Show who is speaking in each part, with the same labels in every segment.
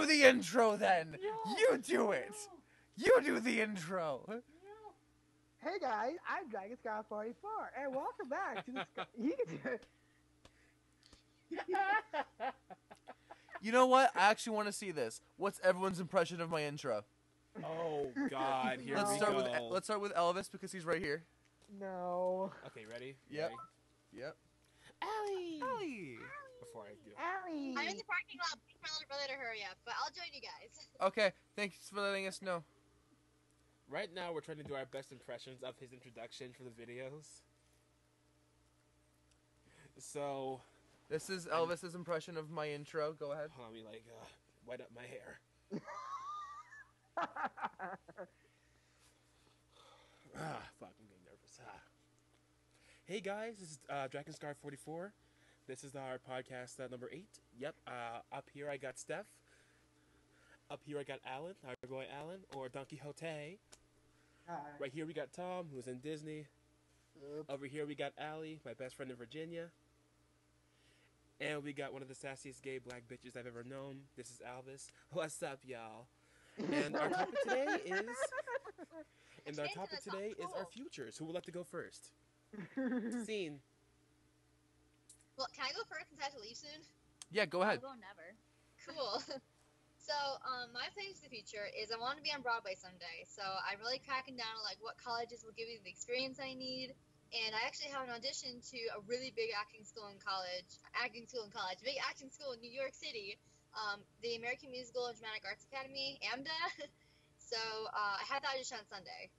Speaker 1: the intro then.
Speaker 2: No.
Speaker 1: You do it.
Speaker 2: No.
Speaker 1: You do the intro.
Speaker 2: No.
Speaker 3: Hey guys, I'm Dragon Scar 44, and welcome back to the You can do it.
Speaker 1: You know what? I actually want to see this. What's everyone's impression of my intro?
Speaker 2: Oh God, here
Speaker 1: Let's
Speaker 2: we
Speaker 1: start
Speaker 2: go.
Speaker 1: with Elvis because he's right here.
Speaker 3: No.
Speaker 2: Okay, ready?
Speaker 1: Yep.
Speaker 2: Ready?
Speaker 1: Yep.
Speaker 2: Allie.
Speaker 1: Allie.
Speaker 2: Before I do.
Speaker 3: Allie.
Speaker 4: I'm in the parking lot waiting for my little brother to hurry up, but I'll join you guys.
Speaker 1: Okay. Thanks for letting us know.
Speaker 2: Right now, we're trying to do our best impressions of his introduction for the videos. So,
Speaker 1: This is Elvis's impression of my intro. Go ahead.
Speaker 2: let me wet up my hair. Fuck, I'm getting nervous. Hey guys, this is Drakenscar 44. This is our podcast number 8. Yep. Up here I got Steph. Up here I got Alan, our boy Alan, or Don Quixote.
Speaker 3: Hi.
Speaker 2: Right here we got Tom, who's in Disney.
Speaker 3: Oops.
Speaker 2: Over here we got Allie, my best friend in Virginia. And we got one of the sassiest gay black bitches I've ever known. This is Alvis. What's up, y'all? And our topic today is our futures. Who would like to go first? Scene.
Speaker 4: Well, can I go first since I have to leave soon?
Speaker 1: Yeah, go ahead.
Speaker 4: I'll go never. Cool. So, my plans for the future is I want to be on Broadway someday. So I'm really cracking down on like what colleges will give me the experience I need. And I actually have an audition to a really big acting school in college, big acting school in New York City, the American Musical and Dramatic Arts Academy, AMDA. So I have the audition on Sunday.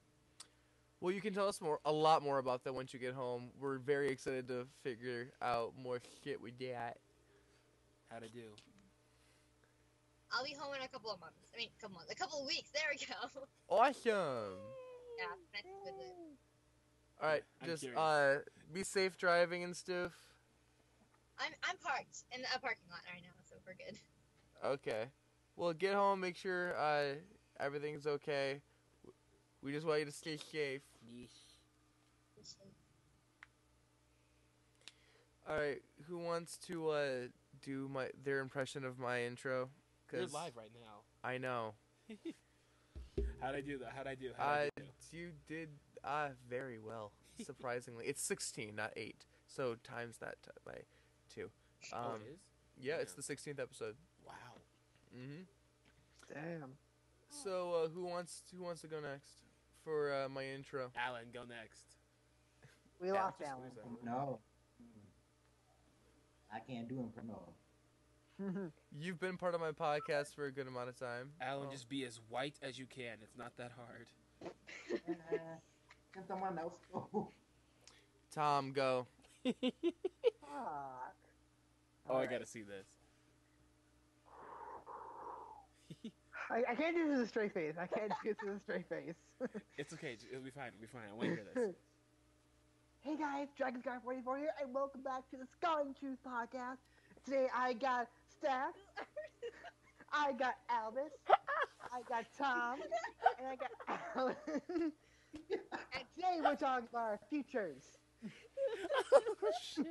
Speaker 1: Well, you can tell us a lot more about that once you get home. We're very excited to figure out more shit with that.
Speaker 2: How'd I do?
Speaker 4: I'll be home in a couple of weeks. There we go.
Speaker 1: Awesome.
Speaker 4: Yeah, nice to visit.
Speaker 1: All right,
Speaker 2: I'm
Speaker 1: just
Speaker 2: curious.
Speaker 1: be safe driving and stuff.
Speaker 4: I'm parked in a parking lot right now, so we're good.
Speaker 1: Okay. Well, get home. Make sure everything's okay. We just want you to stay safe. All right. Who wants to do their impression of my intro?
Speaker 2: You're live right now.
Speaker 1: I know.
Speaker 2: How'd I do that? How'd I do?
Speaker 1: You did very well. Surprisingly, it's 16, not 8. So times that by 2.
Speaker 2: Oh, it is?
Speaker 1: Yeah, it's the 16th episode.
Speaker 2: Wow.
Speaker 1: Mhm.
Speaker 3: Damn.
Speaker 1: So who wants to go next for my intro?
Speaker 2: Alan, go next.
Speaker 3: We
Speaker 1: Yeah,
Speaker 3: lost
Speaker 2: just
Speaker 3: Alan.
Speaker 2: squeeze that.
Speaker 5: No. I can't do him for no.
Speaker 1: You've been part of my podcast for a good amount of time.
Speaker 2: Alan,
Speaker 1: Oh.
Speaker 2: just be as white as you can. It's not that hard.
Speaker 5: Can someone else go?
Speaker 1: Tom, go.
Speaker 3: Fuck.
Speaker 2: Oh, I
Speaker 3: Alright.
Speaker 2: gotta see this.
Speaker 3: I can't do this with a straight face. I can't do this with a straight face.
Speaker 2: It's okay. It'll be fine. It'll be fine. I want to hear this.
Speaker 3: Hey guys, Dragon Scar 44 here, and welcome back to the Skull and Truth podcast. Today I got Steph, I got Albus, I got Tom, and I got Alan. And today we're talking about our futures.
Speaker 2: Oh, shit.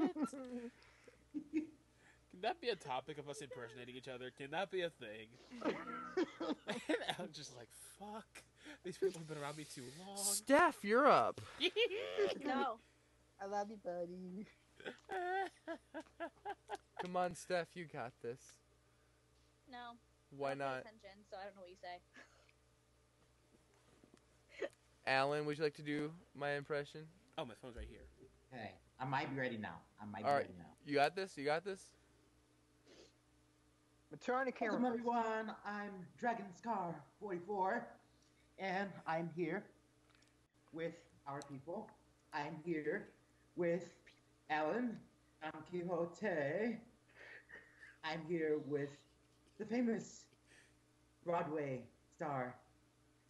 Speaker 2: Can that be a topic of us impersonating each other? Can that be a thing? And Alan's just like, fuck. These people have been around me too long.
Speaker 1: Steph, you're up.
Speaker 4: No.
Speaker 3: I love you, buddy.
Speaker 1: Come on, Steph, you got this.
Speaker 4: No.
Speaker 1: Why
Speaker 4: I don't pay
Speaker 1: not?
Speaker 4: attention, so I don't know what you say.
Speaker 1: Alan, would you like to do my impression?
Speaker 2: Oh, my phone's right here.
Speaker 5: Okay, I might be ready now.
Speaker 1: All right. You got this? You got this?
Speaker 3: But turn on the camera.
Speaker 5: Welcome
Speaker 3: first.
Speaker 5: everyone, I'm Dragon Scar 44, and I'm here with our people. I'm here with Alan, Don Quixote. I'm here with the famous Broadway star,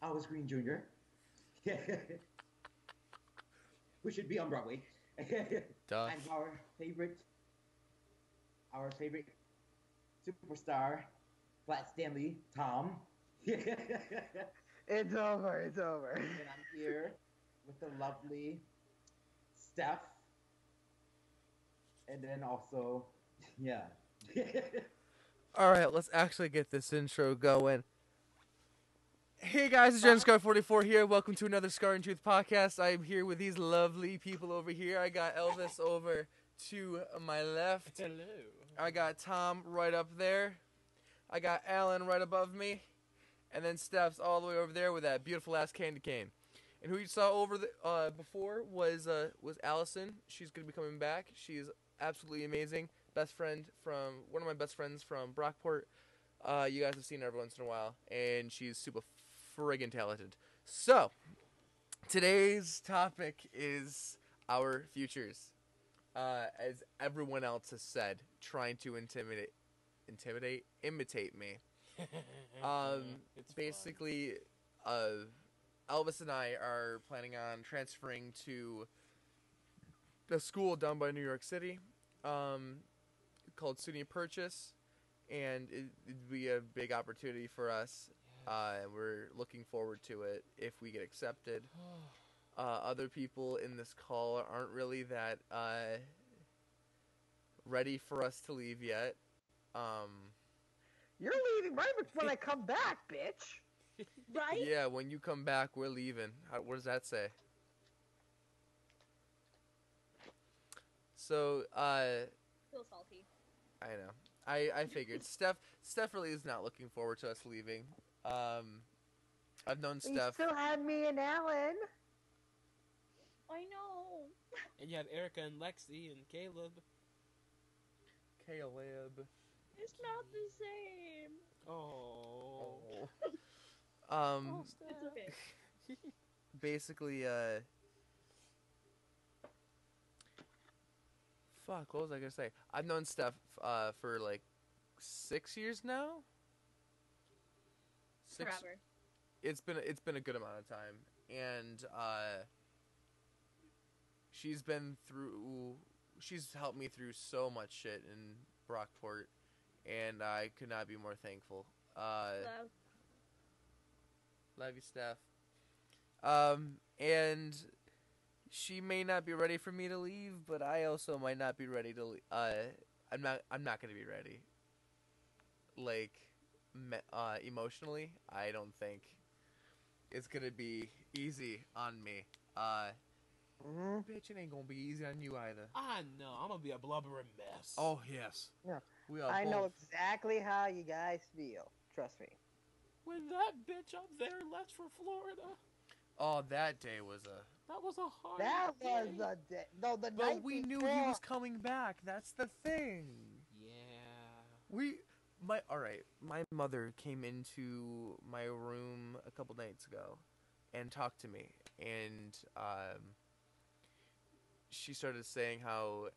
Speaker 5: Albus Green Jr. Who should be on Broadway.
Speaker 1: Duh.
Speaker 5: And our favorite superstar, Flat Stanley, Tom. And
Speaker 3: It's over. It's over.
Speaker 5: I'm here with the lovely Steph. And then also, yeah.
Speaker 1: All right, let's actually get this intro going. Hey guys, it's Scar44 here. Welcome to another Scar and Truth podcast. I am here with these lovely people over here. I got Elvis over to my left.
Speaker 2: Hello.
Speaker 1: I got Tom right up there. I got Alan right above me. And then Steph's all the way over there with that beautiful ass candy cane. And who you saw over the before was Allison. She's going to be coming back. She's absolutely amazing. One of my best friends from Brockport. You guys have seen her every once in a while, and she's super friggin' talented. So, today's topic is our futures. As everyone else has said, trying to imitate me.
Speaker 2: It's
Speaker 1: Basically, Elvis and I are planning on transferring to a school down by New York City, called SUNY Purchase. And it'd be a big opportunity for us. And we're looking forward to it if we get accepted. Other people in this call aren't really that ready for us to leave yet.
Speaker 3: You're leaving right when I come back, bitch.
Speaker 4: Right?
Speaker 1: Yeah, when you come back, we're leaving. What does that say? So,
Speaker 4: Feel salty.
Speaker 1: I know. I figured. Steph really is not looking forward to us leaving. I've known
Speaker 3: You
Speaker 1: Steph.
Speaker 3: still have me and Alan.
Speaker 4: I know.
Speaker 2: And you had Erica and Lexi and Caleb.
Speaker 1: Caleb.
Speaker 4: It's not the same.
Speaker 2: Oh.
Speaker 4: It's okay.
Speaker 1: Basically, fuck, what was I gonna say? I've known Steph, for like 6 years now.
Speaker 4: Forever.
Speaker 1: It's been a good amount of time, and she's helped me through so much shit in Brockport, and I could not be more thankful. Love you, Steph. And she may not be ready for me to leave, but I also might not be ready to leave. I'm not gonna be ready. Like, emotionally, I don't think it's gonna be easy on me. Bitch, it ain't gonna be easy on you either.
Speaker 2: I know. I'm gonna be a blubbering mess.
Speaker 1: Oh yes.
Speaker 3: Yeah.
Speaker 1: We are
Speaker 3: I know
Speaker 1: both.
Speaker 3: exactly how you guys feel. Trust me.
Speaker 2: When that bitch up there left for Florida,
Speaker 1: Oh, that day was a.
Speaker 2: that was a hard
Speaker 3: That
Speaker 2: day.
Speaker 3: was the day. No, the
Speaker 1: But
Speaker 3: night
Speaker 1: we knew
Speaker 3: before.
Speaker 1: he was coming back. That's the thing.
Speaker 2: Yeah.
Speaker 1: My mother came into my room a couple nights ago and talked to me, and she started saying how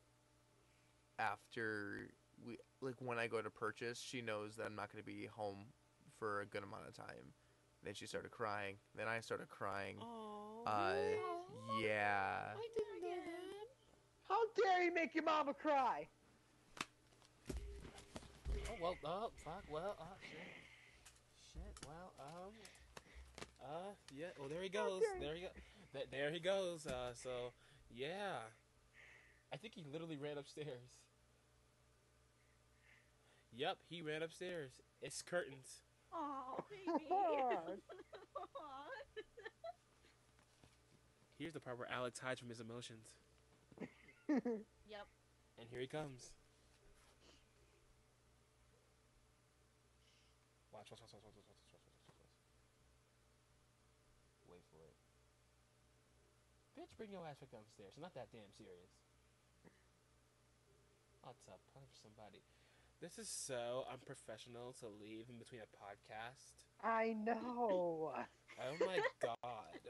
Speaker 1: after when I go to Purchase, she knows that I'm not going to be home for a good amount of time. Then she started crying. Then I started crying.
Speaker 2: Oh.
Speaker 1: Yeah.
Speaker 2: I didn't know that.
Speaker 3: How dare you make your mama cry?
Speaker 2: Oh well. Oh fuck. Well. Shit. Well. Yeah. Oh, there he goes. There he go. There he goes. So. Yeah. I think he literally ran upstairs. Yep. He ran upstairs. It's curtains.
Speaker 4: Oh, baby.
Speaker 2: Here's the part where Alex hides from his emotions.
Speaker 4: Yep.
Speaker 2: And here he comes. Watch. Wait for it. Bitch, bring your ass back downstairs. I'm not that damn serious. What's up? Playing for somebody. This is so unprofessional to leave in between a podcast.
Speaker 3: I know.
Speaker 2: Oh my god.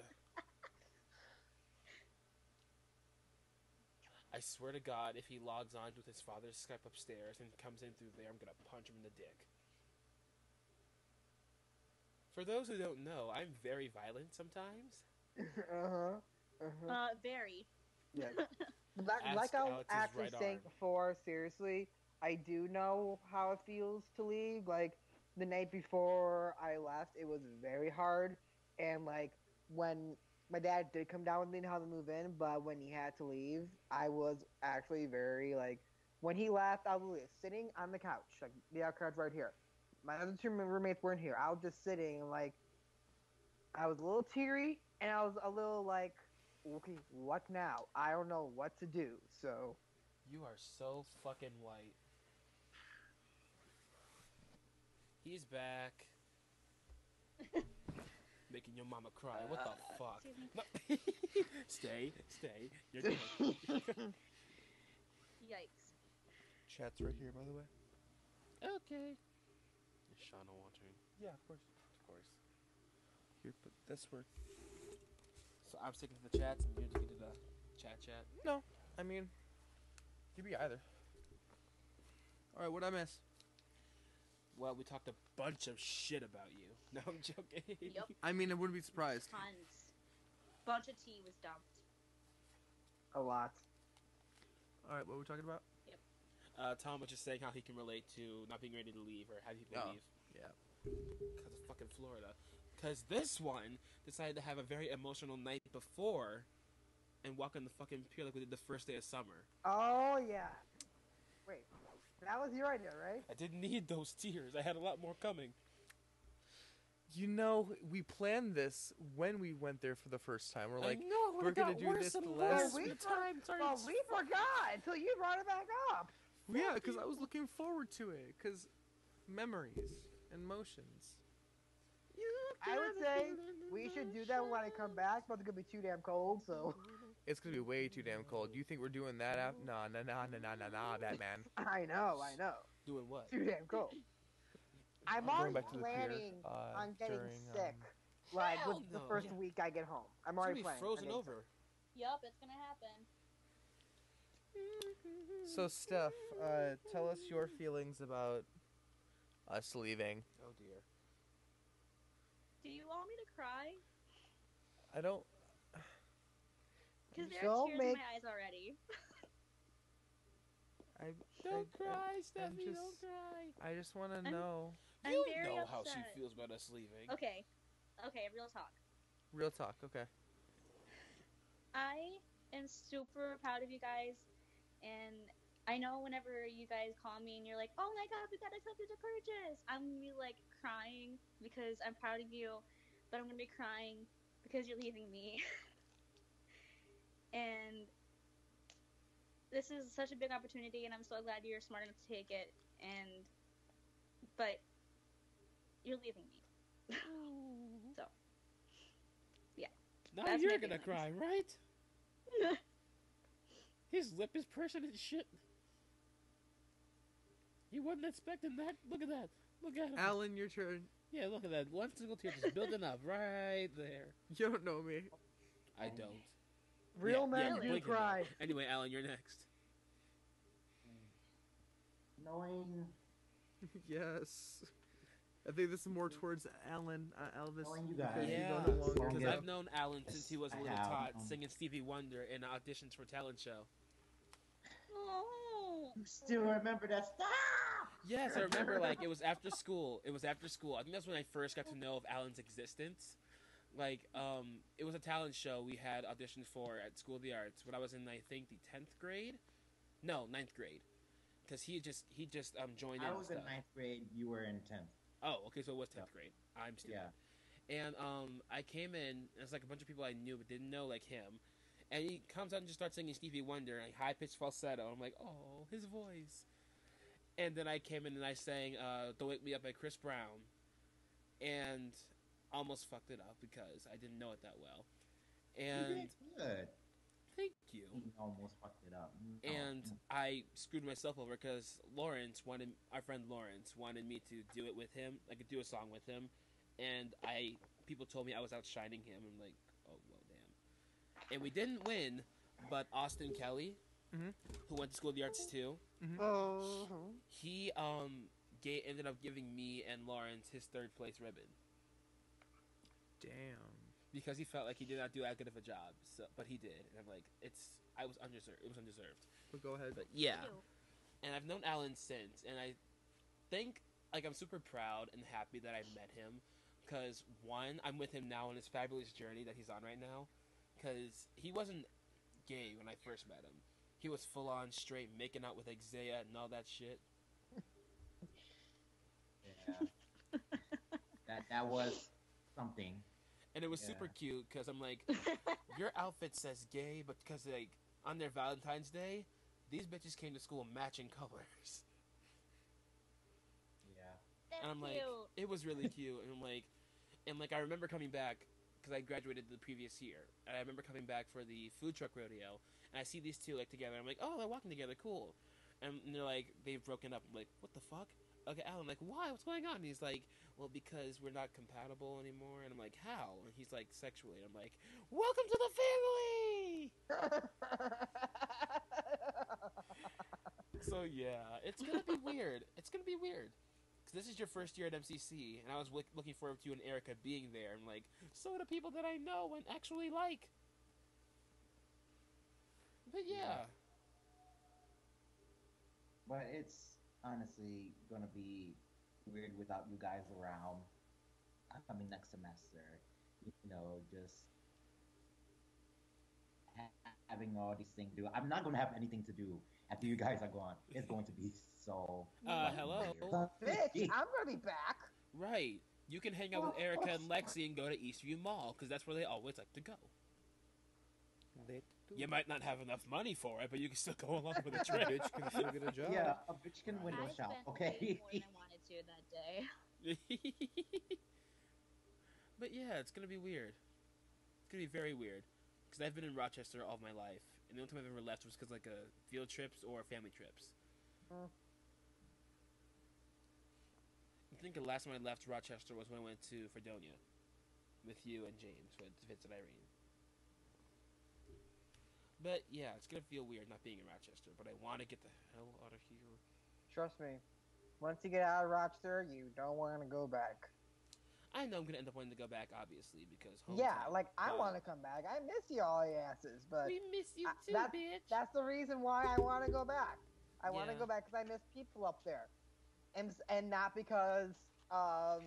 Speaker 2: I swear to God, if he logs on with his father's Skype upstairs and comes in through there, I'm gonna punch him in the dick. For those who don't know, I'm very violent sometimes.
Speaker 4: Very.
Speaker 3: Yeah. Like
Speaker 2: Ask
Speaker 3: I was
Speaker 2: Alex's
Speaker 3: actually
Speaker 2: right
Speaker 3: saying
Speaker 2: arm.
Speaker 3: before, seriously, I do know how it feels to leave. Like, the night before I left, it was very hard. And, like, when my dad did come down with me and how to move in, but when he had to leave, I was actually very, like, When he left, I was sitting on the couch, like the couch right here. My other two roommates weren't here. I was just sitting, like, I was a little teary, and I was a little like, okay, what now? I don't know what to do. So,
Speaker 2: You are so fucking white. He's back. Making your mama cry. What the fuck?
Speaker 6: Excuse me.
Speaker 2: No. Stay. You're good.
Speaker 6: Yikes.
Speaker 1: Chat's right here, by the way.
Speaker 2: Okay. Is Shauna watching?
Speaker 1: Yeah, of course.
Speaker 2: Of course.
Speaker 1: Here, put this word.
Speaker 2: So I'm sticking to the chats and you're sticking to the chat.
Speaker 1: No, I mean, you be either. All right, what'd I miss?
Speaker 2: Well, we talked a bunch of shit about you. No, I'm joking.
Speaker 6: Yep.
Speaker 1: I mean, I wouldn't be surprised.
Speaker 6: Tons. Bunch of tea was dumped.
Speaker 3: a lot.
Speaker 1: All right, what were we talking about?
Speaker 2: Tom was just saying how he can relate to not being ready to leave or have people
Speaker 1: Oh.
Speaker 2: leave.
Speaker 1: Yeah.
Speaker 2: Because of fucking Florida. Because this one decided to have a very emotional night before and walk on the fucking pier like we did the first day of summer.
Speaker 3: Oh yeah. Wait, that was your idea, right?
Speaker 2: I didn't need those tears. I had a lot more coming.
Speaker 1: You know, we planned this when we went there for the first time. We're like,
Speaker 2: I know,
Speaker 1: we're
Speaker 2: it
Speaker 1: gonna
Speaker 2: got
Speaker 1: do
Speaker 2: worse
Speaker 1: this
Speaker 2: and
Speaker 1: the
Speaker 2: worse
Speaker 1: last
Speaker 2: with
Speaker 3: week.
Speaker 2: time.
Speaker 3: Well, we forgot until you brought it back up.
Speaker 1: yeah, because I was looking forward to it. Because memories and motions.
Speaker 3: I would say we should do that when I come back, but it's gonna be too damn cold. So
Speaker 1: It's gonna be way too damn cold. Do you think we're doing that? Nah, Batman.
Speaker 3: I know.
Speaker 2: Doing what?
Speaker 3: Too damn cold. I'm
Speaker 1: Going
Speaker 3: already
Speaker 1: back to the pier,
Speaker 3: planning on getting
Speaker 1: during,
Speaker 3: sick. Like
Speaker 2: Hell
Speaker 3: with the
Speaker 2: no,
Speaker 3: first
Speaker 2: yeah.
Speaker 3: week I get home. I'm
Speaker 2: It's
Speaker 3: already
Speaker 2: gonna be
Speaker 3: planning.
Speaker 2: frozen
Speaker 3: on getting
Speaker 2: over.
Speaker 6: Yup, it's gonna happen.
Speaker 1: So, Steph, tell us your feelings about us leaving.
Speaker 2: Oh dear.
Speaker 6: Do you want me to cry?
Speaker 1: I don't.
Speaker 6: Because there
Speaker 3: Don't
Speaker 6: are tears
Speaker 3: make-
Speaker 6: in my eyes already.
Speaker 2: Don't
Speaker 1: I-
Speaker 2: cry,
Speaker 1: I'm
Speaker 2: Steffi.
Speaker 1: just-
Speaker 2: Don't cry.
Speaker 1: I just want to
Speaker 6: I'm-
Speaker 1: know.
Speaker 6: I'm
Speaker 2: You
Speaker 6: very
Speaker 2: know how she
Speaker 6: upset.
Speaker 2: feels about us leaving.
Speaker 6: Okay, real talk.
Speaker 1: Real talk, okay.
Speaker 6: I am super proud of you guys, and I know whenever you guys call me and you're like, "Oh my God, we got accepted to Purchase," I'm gonna be like crying because I'm proud of you, but I'm gonna be crying because you're leaving me. And this is such a big opportunity, and I'm so glad you're smart enough to take it. But you're leaving me. So
Speaker 2: Now
Speaker 6: That's
Speaker 2: you're
Speaker 6: my
Speaker 2: gonna
Speaker 6: feelings.
Speaker 2: cry, right? His lip is pursing and shit. You wasn't expecting that. Look at that. Look at him.
Speaker 1: Alan, your turn.
Speaker 2: Yeah, look at that. One single tear just building up right there.
Speaker 1: You don't know me.
Speaker 2: I don't.
Speaker 3: Real
Speaker 2: Yeah,
Speaker 3: men
Speaker 2: yeah,
Speaker 3: do
Speaker 2: blinking
Speaker 3: cry.
Speaker 2: though. Anyway, Alan, you're next.
Speaker 5: Knowing
Speaker 1: Yes. I think this is more towards Alan, Elvis.
Speaker 5: Knowing you guys.
Speaker 1: because you
Speaker 2: Yeah,
Speaker 1: know no longer-
Speaker 2: because
Speaker 5: Yeah.
Speaker 2: I've known Alan since he was a
Speaker 5: I
Speaker 2: little
Speaker 5: have,
Speaker 2: tot,
Speaker 5: um,
Speaker 2: singing Stevie Wonder in auditions for talent show.
Speaker 6: Oh,
Speaker 5: still remember that. Stop!
Speaker 2: Yes, I remember. Like it was after school. I think that's when I first got to know of Alan's existence. Like, it was a talent show we had auditioned for at School of the Arts when I was in, I think, the 10th grade. No, 9th grade, because he just joined in.
Speaker 5: I
Speaker 2: and
Speaker 5: was in
Speaker 2: stuff.
Speaker 5: 9th grade. You were in 10th.
Speaker 2: Oh, okay, so it was 10th grade. I'm stupid.
Speaker 5: Yeah.
Speaker 2: And I came in, and it's like a bunch of people I knew but didn't know, like him. And he comes out and just starts singing Stevie Wonder, like high pitched falsetto. I'm like, oh, his voice. And then I came in and I sang "Don't Wake Me Up" by Chris Brown, and almost fucked it up because I didn't know it that well.
Speaker 5: You
Speaker 2: And
Speaker 5: did good.
Speaker 2: thank you.
Speaker 5: You almost fucked it up. No.
Speaker 2: And I screwed myself over because our friend Lawrence wanted me to do it with him. I could do a song with him, and people told me I was outshining him. I'm like, oh well, damn. And we didn't win, but Austin Kelly,
Speaker 1: Mhm.
Speaker 2: who went to School of the Arts too,
Speaker 3: Oh.
Speaker 2: he ended up giving me and Lawrence his third place ribbon
Speaker 1: Damn.
Speaker 2: because he felt like he did not do that good of a job. So, but he did, and I'm like, it was undeserved.
Speaker 1: But go ahead.
Speaker 2: But yeah.
Speaker 6: ew.
Speaker 2: And I've known Alan since, and I think like I'm super proud and happy that I met him, because one, I'm with him now on his fabulous journey that he's on right now, because he wasn't gay when I first met him. He was full on straight making out with Exea and all that shit.
Speaker 5: Yeah. that was something.
Speaker 2: And it was
Speaker 5: Yeah.
Speaker 2: super cute because I'm like, your outfit says gay, but because like on their Valentine's Day, these bitches came to school matching colors.
Speaker 5: Yeah.
Speaker 6: That's
Speaker 2: And I'm like,
Speaker 6: cute.
Speaker 2: it was really cute. And like I remember coming back because I graduated the previous year, and I remember coming back for the food truck rodeo, and I see these two like together. I'm like, oh, they're walking together, cool. And they're like, they've broken up. I'm like, what the fuck? Okay, Alan, like, why? What's going on? And he's like, well, because we're not compatible anymore. And I'm like, how? And he's like, sexually. And I'm like, welcome to the family. So yeah, it's gonna be weird. It's gonna be weird. Cause this is your first year at MCC, and I was looking forward to you and Erica being there. And like, so the people that I know and actually like. But yeah.
Speaker 5: But it's honestly gonna be weird without you guys around. Coming next semester, you know, just having all these things to do. I'm not gonna have anything to do after you guys are gone. It's going to be so.
Speaker 2: Hello.
Speaker 3: Bitch, I'm gonna be back.
Speaker 2: Right. You can hang out with Erica and Lexi and go to Eastview Mall, because that's where they always like to go. You might not have enough money for it, but you can still go along with the trip.
Speaker 1: Bitch can still get a job.
Speaker 5: Yeah, a bitch can window
Speaker 6: I
Speaker 5: shop.
Speaker 6: spent
Speaker 5: Okay.
Speaker 6: way more than I wanted to that day.
Speaker 2: But yeah, it's gonna be weird. It's gonna be very weird, because I've been in Rochester all my life, and the only time I've ever left was because like field trips or family trips.
Speaker 3: Mm.
Speaker 2: I think the last time I left Rochester was when I went to Fredonia with you and James, with Vince and Irene. But yeah, it's gonna feel weird not being in Rochester, but I want to get the hell out of here.
Speaker 3: Trust me. Once you get out of Rochester, you don't want to go back.
Speaker 2: I know I'm gonna end up wanting to go back, obviously, because
Speaker 3: Yeah,
Speaker 2: hometown,
Speaker 3: like I
Speaker 2: but
Speaker 3: want to come back. I miss y'all asses, but
Speaker 2: we miss you
Speaker 3: I-
Speaker 2: too,
Speaker 3: that-
Speaker 2: bitch.
Speaker 3: that's the reason why I want to go back. I want to
Speaker 2: Yeah.
Speaker 3: go back because I miss people up there, and not because of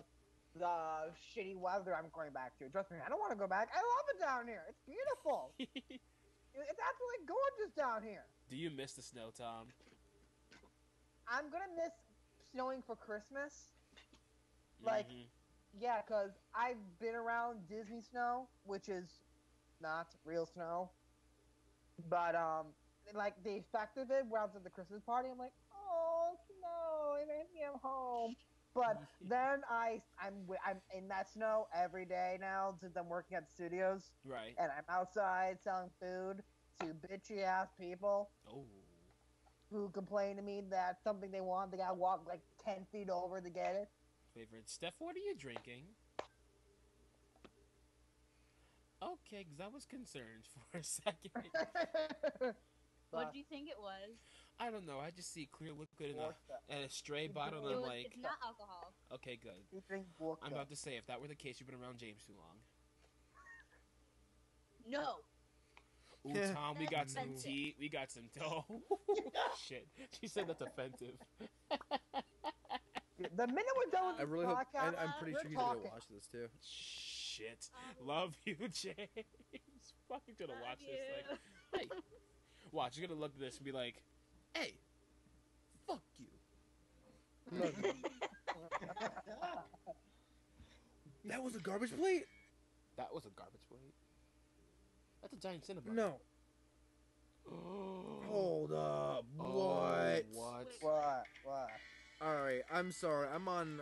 Speaker 3: the shitty weather I'm going back to. Trust me, I don't want to go back. I love it down here. It's beautiful. It's absolutely gorgeous down here.
Speaker 2: Do you miss the snow, Tom?
Speaker 3: I'm gonna miss snowing for Christmas. Like,
Speaker 2: Mhm.
Speaker 3: yeah, because I've been around Disney snow, which is not real snow. But like the effect of it, when I was at the Christmas party, I'm like, oh, snow, it makes me come home. But then I'm in that snow every day now since I'm working at the studios,
Speaker 2: Right.
Speaker 3: and I'm outside selling food to bitchy ass people
Speaker 2: Oh.
Speaker 3: who complain to me that something they want, they gotta walk like 10 feet over to get it.
Speaker 2: Favorite Steph, what are you drinking? Okay, because I was concerned for a second.
Speaker 6: What
Speaker 3: But
Speaker 6: do you think it was?
Speaker 2: I don't know. I just see clear liquid in
Speaker 3: more stuff.
Speaker 2: a stray bottle, and
Speaker 6: It
Speaker 2: I'm
Speaker 6: was,
Speaker 2: like,
Speaker 6: it's not alcohol.
Speaker 2: okay, good.
Speaker 3: You drink vodka.
Speaker 2: I'm about to say, if that were the case, you've been around James too long.
Speaker 6: No.
Speaker 2: Ooh, Tom, we got
Speaker 6: That's
Speaker 2: some
Speaker 6: offensive.
Speaker 2: tea. We got some dough. Shit. She said that's offensive.
Speaker 3: The minute we're done with
Speaker 1: I
Speaker 3: this
Speaker 1: really hope.
Speaker 3: podcast,
Speaker 1: I'm pretty
Speaker 3: we're
Speaker 1: sure he's
Speaker 3: talking.
Speaker 1: gonna watch this too.
Speaker 2: Shit. Love you, James. Fucking gonna
Speaker 6: Love
Speaker 2: watch
Speaker 6: you.
Speaker 2: this. Like, hey. Watch, you're gonna look at this and be like, hey, fuck you.
Speaker 1: That was a garbage plate.
Speaker 2: That was a garbage plate. That's a giant Cinnabon.
Speaker 1: No.
Speaker 2: Oh,
Speaker 1: Hold up. What?
Speaker 2: What?
Speaker 3: What?
Speaker 1: All right. I'm sorry. I'm on.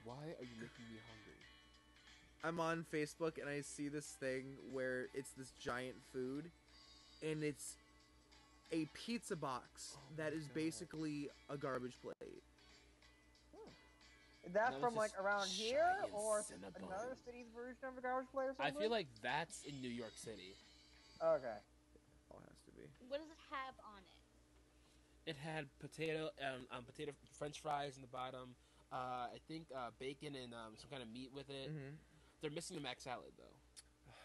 Speaker 2: Why are you making me hungry?
Speaker 1: I'm on Facebook and I see this thing where it's this giant food, and it's a pizza box
Speaker 2: Oh
Speaker 1: that
Speaker 2: my
Speaker 1: is
Speaker 2: God.
Speaker 1: basically a garbage plate.
Speaker 3: Is that
Speaker 2: No,
Speaker 3: from
Speaker 2: it's
Speaker 3: like
Speaker 2: just
Speaker 3: around here
Speaker 2: giant
Speaker 3: or
Speaker 2: Cinnabon.
Speaker 3: another city's version of a garbage plate or
Speaker 2: I
Speaker 3: something?
Speaker 2: feel like that's in New York City.
Speaker 3: Okay.
Speaker 1: All has to be.
Speaker 6: What does it have on it?
Speaker 2: It had potato French fries in the bottom. I think bacon and some kind of meat with it.
Speaker 1: Mm-hmm.
Speaker 2: They're missing the mac salad though.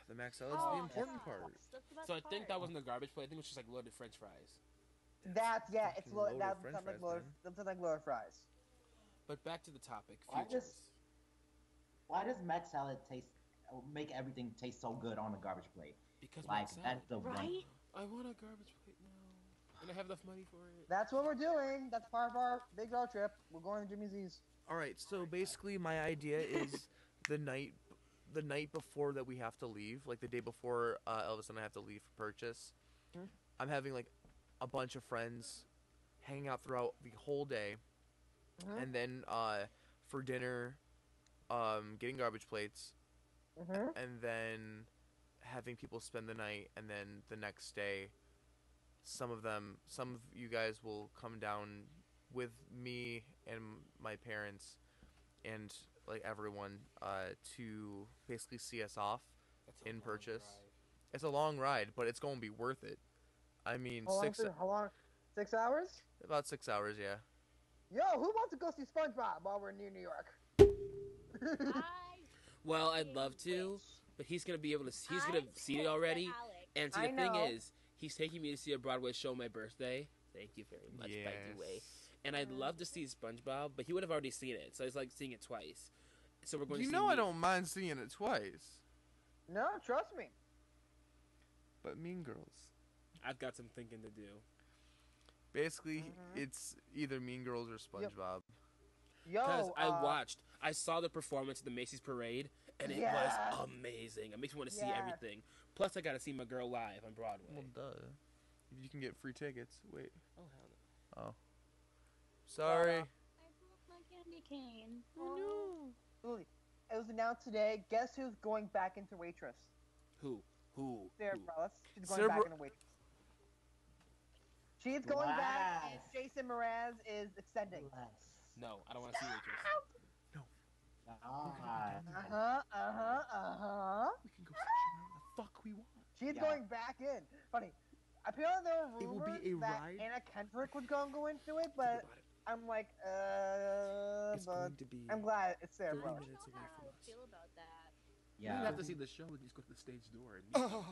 Speaker 1: The mac salad's
Speaker 6: Oh,
Speaker 1: the important
Speaker 6: that's
Speaker 1: part.
Speaker 6: That's the best
Speaker 2: So I think that
Speaker 6: part.
Speaker 2: wasn't a garbage plate. I think it was just like loaded French fries.
Speaker 3: That's yeah. It's
Speaker 1: fucking loaded
Speaker 3: that
Speaker 1: French
Speaker 3: sounds like
Speaker 1: fries,
Speaker 3: lower.
Speaker 1: man.
Speaker 3: That sounds like lower fries.
Speaker 2: But back to the topic.
Speaker 5: Why
Speaker 2: Futures.
Speaker 5: Why does Mac salad make everything taste so good on a garbage plate?
Speaker 2: Because
Speaker 5: Like
Speaker 2: mac salad.
Speaker 5: that's the one.
Speaker 6: Right?
Speaker 2: I want a garbage plate now, and I have enough money for it.
Speaker 3: That's what we're doing. That's part of our big road trip. We're going to Jimmy Z's.
Speaker 1: All right, so basically my idea is the night before that we have to leave, like the day before Elvis and I have to leave for purchase.
Speaker 3: Mhm.
Speaker 1: I'm having like a bunch of friends hanging out throughout the whole day,
Speaker 3: Mhm.
Speaker 1: and then for dinner, getting garbage plates,
Speaker 3: Mhm.
Speaker 1: and then having people spend the night, and then the next day, some of you guys will come down with me and my parents and like everyone to basically see us off.
Speaker 2: That's a
Speaker 1: In
Speaker 2: long
Speaker 1: purchase.
Speaker 2: drive.
Speaker 1: It's a long ride, but it's gonna be worth it. I mean,
Speaker 3: How long? 6 hours?
Speaker 1: about 6 hours, yeah.
Speaker 3: Yo, who wants to go see SpongeBob while we're near New York?
Speaker 2: Well, I'd love to, but he's gonna be able to. He's gonna see it already. And see,
Speaker 3: I
Speaker 2: the thing
Speaker 3: know.
Speaker 2: is, he's taking me to see a Broadway show on my birthday. Thank you very much, by the way. And I'd love to see SpongeBob, but he would have already seen it, so it's like seeing it twice. So we're going
Speaker 1: You
Speaker 2: to see.
Speaker 1: know I don't mind seeing it twice,
Speaker 3: No, trust me.
Speaker 1: but Mean Girls.
Speaker 2: I've got some thinking to do.
Speaker 1: Basically,
Speaker 3: Mhm.
Speaker 1: it's either Mean Girls or SpongeBob.
Speaker 2: Because
Speaker 3: Yo,
Speaker 2: I saw the performance at the Macy's Parade, and it
Speaker 3: Yes.
Speaker 2: was amazing. It makes me want to see
Speaker 3: Yes.
Speaker 2: everything. Plus, I got to see my girl live on Broadway.
Speaker 1: Well, duh. You can get free tickets. Wait.
Speaker 2: Oh, hell no.
Speaker 1: Sorry.
Speaker 6: I broke my candy cane.
Speaker 3: Uli, it was announced today. Guess who's going back into waitress?
Speaker 2: Who?
Speaker 3: Sarah
Speaker 2: Who?
Speaker 3: Bareilles. She's going
Speaker 1: Sarah
Speaker 3: back
Speaker 1: Bar-
Speaker 3: into waitress. She's going back,
Speaker 5: Wow.
Speaker 3: and Jason Mraz is extending.
Speaker 5: Bless.
Speaker 2: No, I don't want to see Waitress.
Speaker 5: God.
Speaker 1: We
Speaker 3: Uh
Speaker 1: can
Speaker 3: huh.
Speaker 1: go searching wherever the fuck we want.
Speaker 3: She's
Speaker 5: Yeah.
Speaker 3: going back in. Funny. Apparently there were
Speaker 1: It will
Speaker 3: rumors
Speaker 1: be a
Speaker 3: that
Speaker 1: ride.
Speaker 3: Anna Kendrick was gonna go into it,
Speaker 2: Think
Speaker 3: but
Speaker 2: about it.
Speaker 3: I'm like,
Speaker 1: It's
Speaker 3: but
Speaker 1: going to be.
Speaker 3: I'm glad it's Sarah
Speaker 2: 30
Speaker 3: Bareilles.
Speaker 6: I
Speaker 2: minutes
Speaker 6: don't know
Speaker 2: away
Speaker 6: how
Speaker 2: from
Speaker 6: I
Speaker 2: us.
Speaker 6: feel about that.
Speaker 2: You don't
Speaker 5: Yeah.
Speaker 2: have to see the show and just go to the stage door and meet.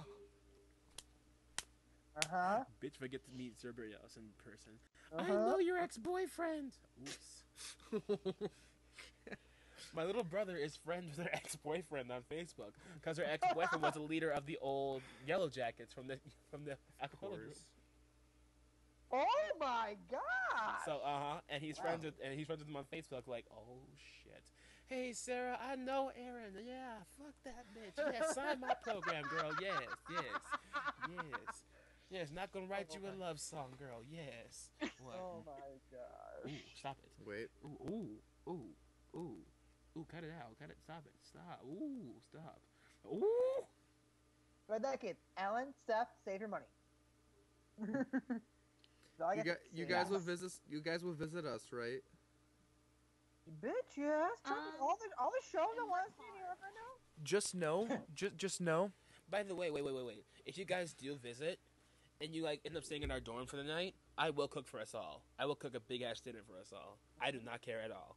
Speaker 3: Uh huh.
Speaker 2: Bitch, if I get to meet Sarah Bareilles in person.
Speaker 3: Uh
Speaker 2: I
Speaker 3: huh.
Speaker 2: know your ex-boyfriend. Oops. My little brother is friends with her ex-boyfriend on Facebook because her ex-boyfriend was the leader of the old Yellow Jackets from the
Speaker 1: Of
Speaker 2: acapella group.
Speaker 1: course.
Speaker 3: Oh my god.
Speaker 2: So and he's
Speaker 5: Wow.
Speaker 2: friends with them on Facebook. Like, oh shit. Hey Sarah, I know Aaron. Yeah, fuck that bitch. Yeah, sign my program, girl. Yes. Yes, not gonna write you a love song, girl. Yes. What?
Speaker 3: Oh my god.
Speaker 2: Ooh, stop it.
Speaker 1: Wait.
Speaker 2: Ooh, cut it out. Cut it. Stop it. Stop. Ooh, stop. Ooh.
Speaker 3: But that kid, Ellen, Steph, save your money. So I
Speaker 1: You,
Speaker 3: guess
Speaker 1: you
Speaker 3: it's-
Speaker 1: guys
Speaker 3: yes.
Speaker 1: will visit. You guys will visit us, right?
Speaker 3: Bitch, yes. Check all the shows I want to see in Europe right now.
Speaker 1: Just know. just know.
Speaker 2: By the way, wait. If you guys do visit, and you like end up staying in our dorm for the night, I will cook for us all. I will cook a big ass dinner for us all. I do not care at all.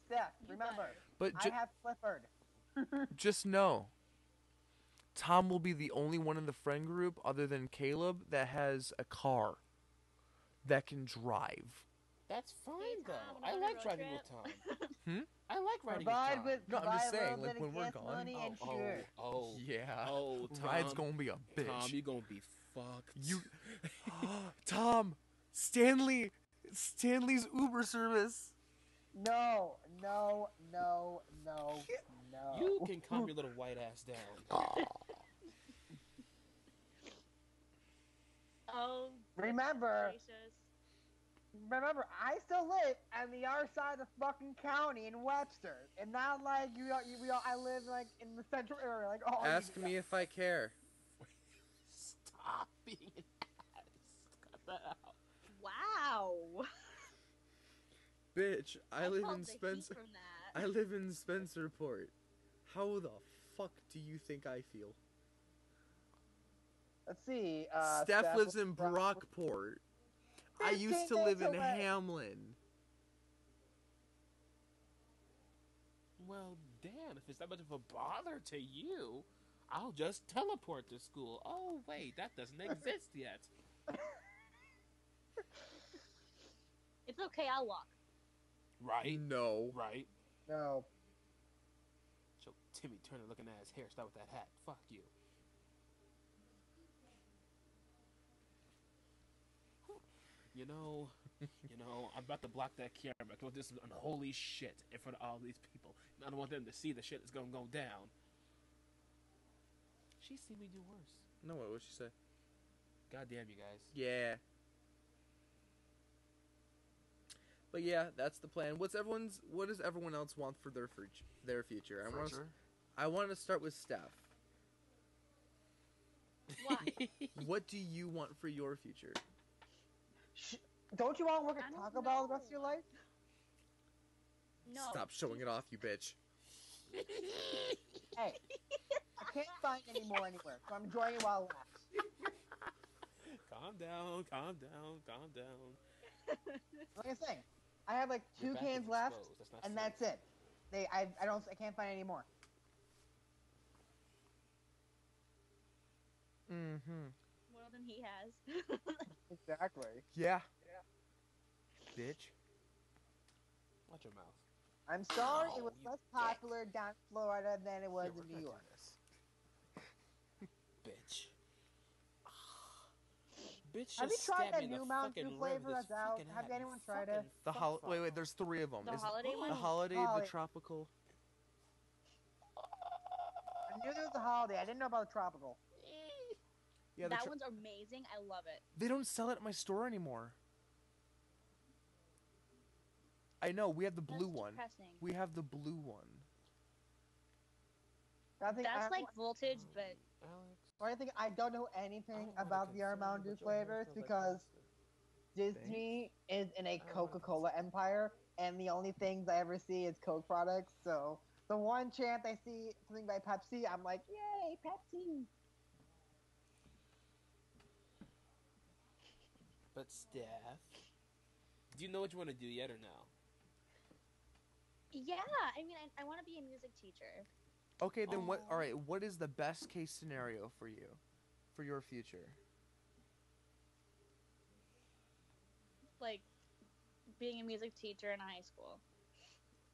Speaker 3: Steph,
Speaker 6: You
Speaker 3: remember,
Speaker 1: But
Speaker 3: I have Clifford.
Speaker 1: just know. Tom will be the only one in the friend group, other than Caleb, that has a car that can drive.
Speaker 2: That's fine
Speaker 6: Tom,
Speaker 2: though. I
Speaker 6: another
Speaker 2: like
Speaker 6: road
Speaker 2: driving
Speaker 6: trip?
Speaker 2: with Tom.
Speaker 1: Hmm?
Speaker 2: I like riding
Speaker 3: Provide
Speaker 2: with
Speaker 3: with
Speaker 1: No, I'm
Speaker 3: provide
Speaker 1: just
Speaker 3: a
Speaker 1: saying,
Speaker 3: little
Speaker 1: like,
Speaker 3: bit
Speaker 1: when
Speaker 3: of
Speaker 1: we're
Speaker 3: gas
Speaker 1: gone.
Speaker 3: money and
Speaker 2: Tom.
Speaker 3: sugar.
Speaker 2: Oh,
Speaker 1: Yeah.
Speaker 2: Tom.
Speaker 1: Ride's gonna be a bitch.
Speaker 2: Tom, you gonna be fucked.
Speaker 1: You, Tom, Stanley's Uber service.
Speaker 3: No.
Speaker 2: You can calm your little white ass down.
Speaker 6: Oh,
Speaker 3: Remember,
Speaker 6: gracious.
Speaker 3: I still live on the other side of the fucking county in Webster, and not like I live like in the central area. Like, oh,
Speaker 1: Ask me if I care.
Speaker 2: Stop being an ass. Cut that out.
Speaker 6: Wow.
Speaker 1: Bitch, I live
Speaker 6: felt
Speaker 1: in
Speaker 6: the heat
Speaker 1: Spencer.
Speaker 6: from that.
Speaker 1: I live in Spencerport. How the fuck do you think I feel?
Speaker 3: Let's see.
Speaker 1: Steph lives in Brockport. I used to
Speaker 3: 15
Speaker 1: live in
Speaker 3: minutes away.
Speaker 1: Hamlin.
Speaker 2: Well, damn, if it's that much of a bother to you, I'll just teleport to school. Oh, wait, that doesn't exist yet.
Speaker 6: It's okay, I'll walk.
Speaker 2: Right?
Speaker 1: No.
Speaker 2: Right?
Speaker 3: No.
Speaker 2: So, Timmy Turner looking at his hair, start with that hat. Fuck you. you know, I'm about to block that camera. I this unholy shit in front of all these people. And I don't want them to see the shit that's gonna go down. She's seen me do worse.
Speaker 1: No, what'd she say?
Speaker 2: God damn you guys.
Speaker 1: Yeah. But yeah, that's the plan. What does everyone else want for their future? I want to start with Steph.
Speaker 6: Why?
Speaker 1: What do you want for your future?
Speaker 3: Don't you want to work
Speaker 6: I
Speaker 3: at
Speaker 6: don't
Speaker 3: Taco Bell the rest of
Speaker 6: know.
Speaker 3: your life?
Speaker 6: No.
Speaker 1: Stop showing it off, you bitch.
Speaker 3: Hey, I can't find any more anywhere, so I'm enjoying it while it lasts.
Speaker 2: Calm down, calm down, calm down.
Speaker 3: Like I say, I have like
Speaker 2: Your
Speaker 3: 2
Speaker 2: back
Speaker 3: cans
Speaker 2: is
Speaker 3: left,
Speaker 2: exposed. That's not
Speaker 3: and
Speaker 2: safe.
Speaker 3: that's it. I can't find any more.
Speaker 1: Mm-hmm.
Speaker 6: More than he has.
Speaker 3: Exactly.
Speaker 1: Yeah. Bitch.
Speaker 2: Watch your mouth.
Speaker 3: I'm sorry, it
Speaker 2: Oh,
Speaker 3: was
Speaker 2: you
Speaker 3: less
Speaker 2: dick.
Speaker 3: popular down in Florida than it was
Speaker 2: Yeah, we're
Speaker 3: in New
Speaker 2: gonna
Speaker 3: York.
Speaker 2: do this. Bitch. Bitch
Speaker 3: Have you
Speaker 2: just
Speaker 3: tried
Speaker 2: stabbed
Speaker 3: that
Speaker 2: me in
Speaker 3: new
Speaker 2: the
Speaker 3: Mountain
Speaker 2: fucking
Speaker 3: Dew
Speaker 2: rim
Speaker 3: flavor
Speaker 2: with his
Speaker 3: that's out?
Speaker 2: fucking
Speaker 3: Have
Speaker 2: hat, you
Speaker 3: anyone tried it?
Speaker 2: fucking
Speaker 1: Wait, there's 3 of them.
Speaker 6: The
Speaker 1: Is
Speaker 6: holiday one?
Speaker 1: the holiday,
Speaker 3: Holiday.
Speaker 1: the tropical.
Speaker 3: I knew there was a holiday. I didn't know about the tropical.
Speaker 1: Yeah,
Speaker 6: That one's amazing. I love it.
Speaker 1: they don't sell it at my store anymore. I know, we have the blue
Speaker 6: That's
Speaker 1: one.
Speaker 6: depressing.
Speaker 1: We have the blue one.
Speaker 6: That's like voltage, but
Speaker 2: Alex.
Speaker 3: I don't know anything
Speaker 2: I don't
Speaker 3: about
Speaker 2: wanna
Speaker 3: the
Speaker 2: concern,
Speaker 3: Mountain Dew
Speaker 2: but your hair
Speaker 3: flavors
Speaker 2: smells like
Speaker 3: because
Speaker 2: plastic.
Speaker 3: Disney is in a
Speaker 2: I don't wanna
Speaker 3: Coca-Cola empire, and the only things I ever see is Coke products. So the one chance I see something by Pepsi, I'm like, yay, Pepsi!
Speaker 2: But Steph, do you know what you want to do yet or no?
Speaker 6: yeah. I mean, I want to be a music teacher.
Speaker 1: Okay, then what?
Speaker 2: Aw.
Speaker 1: All right, what is the best case scenario for you, for your future?
Speaker 6: Like being a music teacher in high school.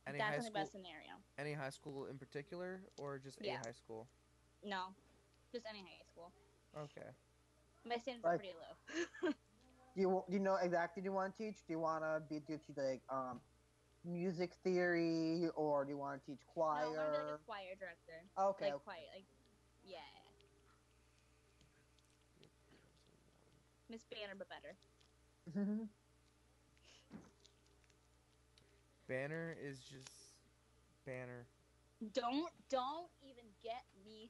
Speaker 1: Any
Speaker 6: That's
Speaker 1: high
Speaker 6: the
Speaker 1: school?
Speaker 6: best scenario.
Speaker 1: Any high school in particular, or just
Speaker 6: Yeah.
Speaker 1: a high school?
Speaker 6: No, just any high school.
Speaker 1: Okay.
Speaker 6: My standards
Speaker 3: Like-
Speaker 6: are pretty low.
Speaker 3: Do you know exactly what you want to teach? Do you want to teach like music theory, or do you want to teach
Speaker 6: No, I want to be
Speaker 3: choir?
Speaker 6: like a choir director.
Speaker 3: Okay.
Speaker 6: Like choir, like yeah, Miss Banner, but better.
Speaker 1: Banner is just Banner.
Speaker 6: Don't even get me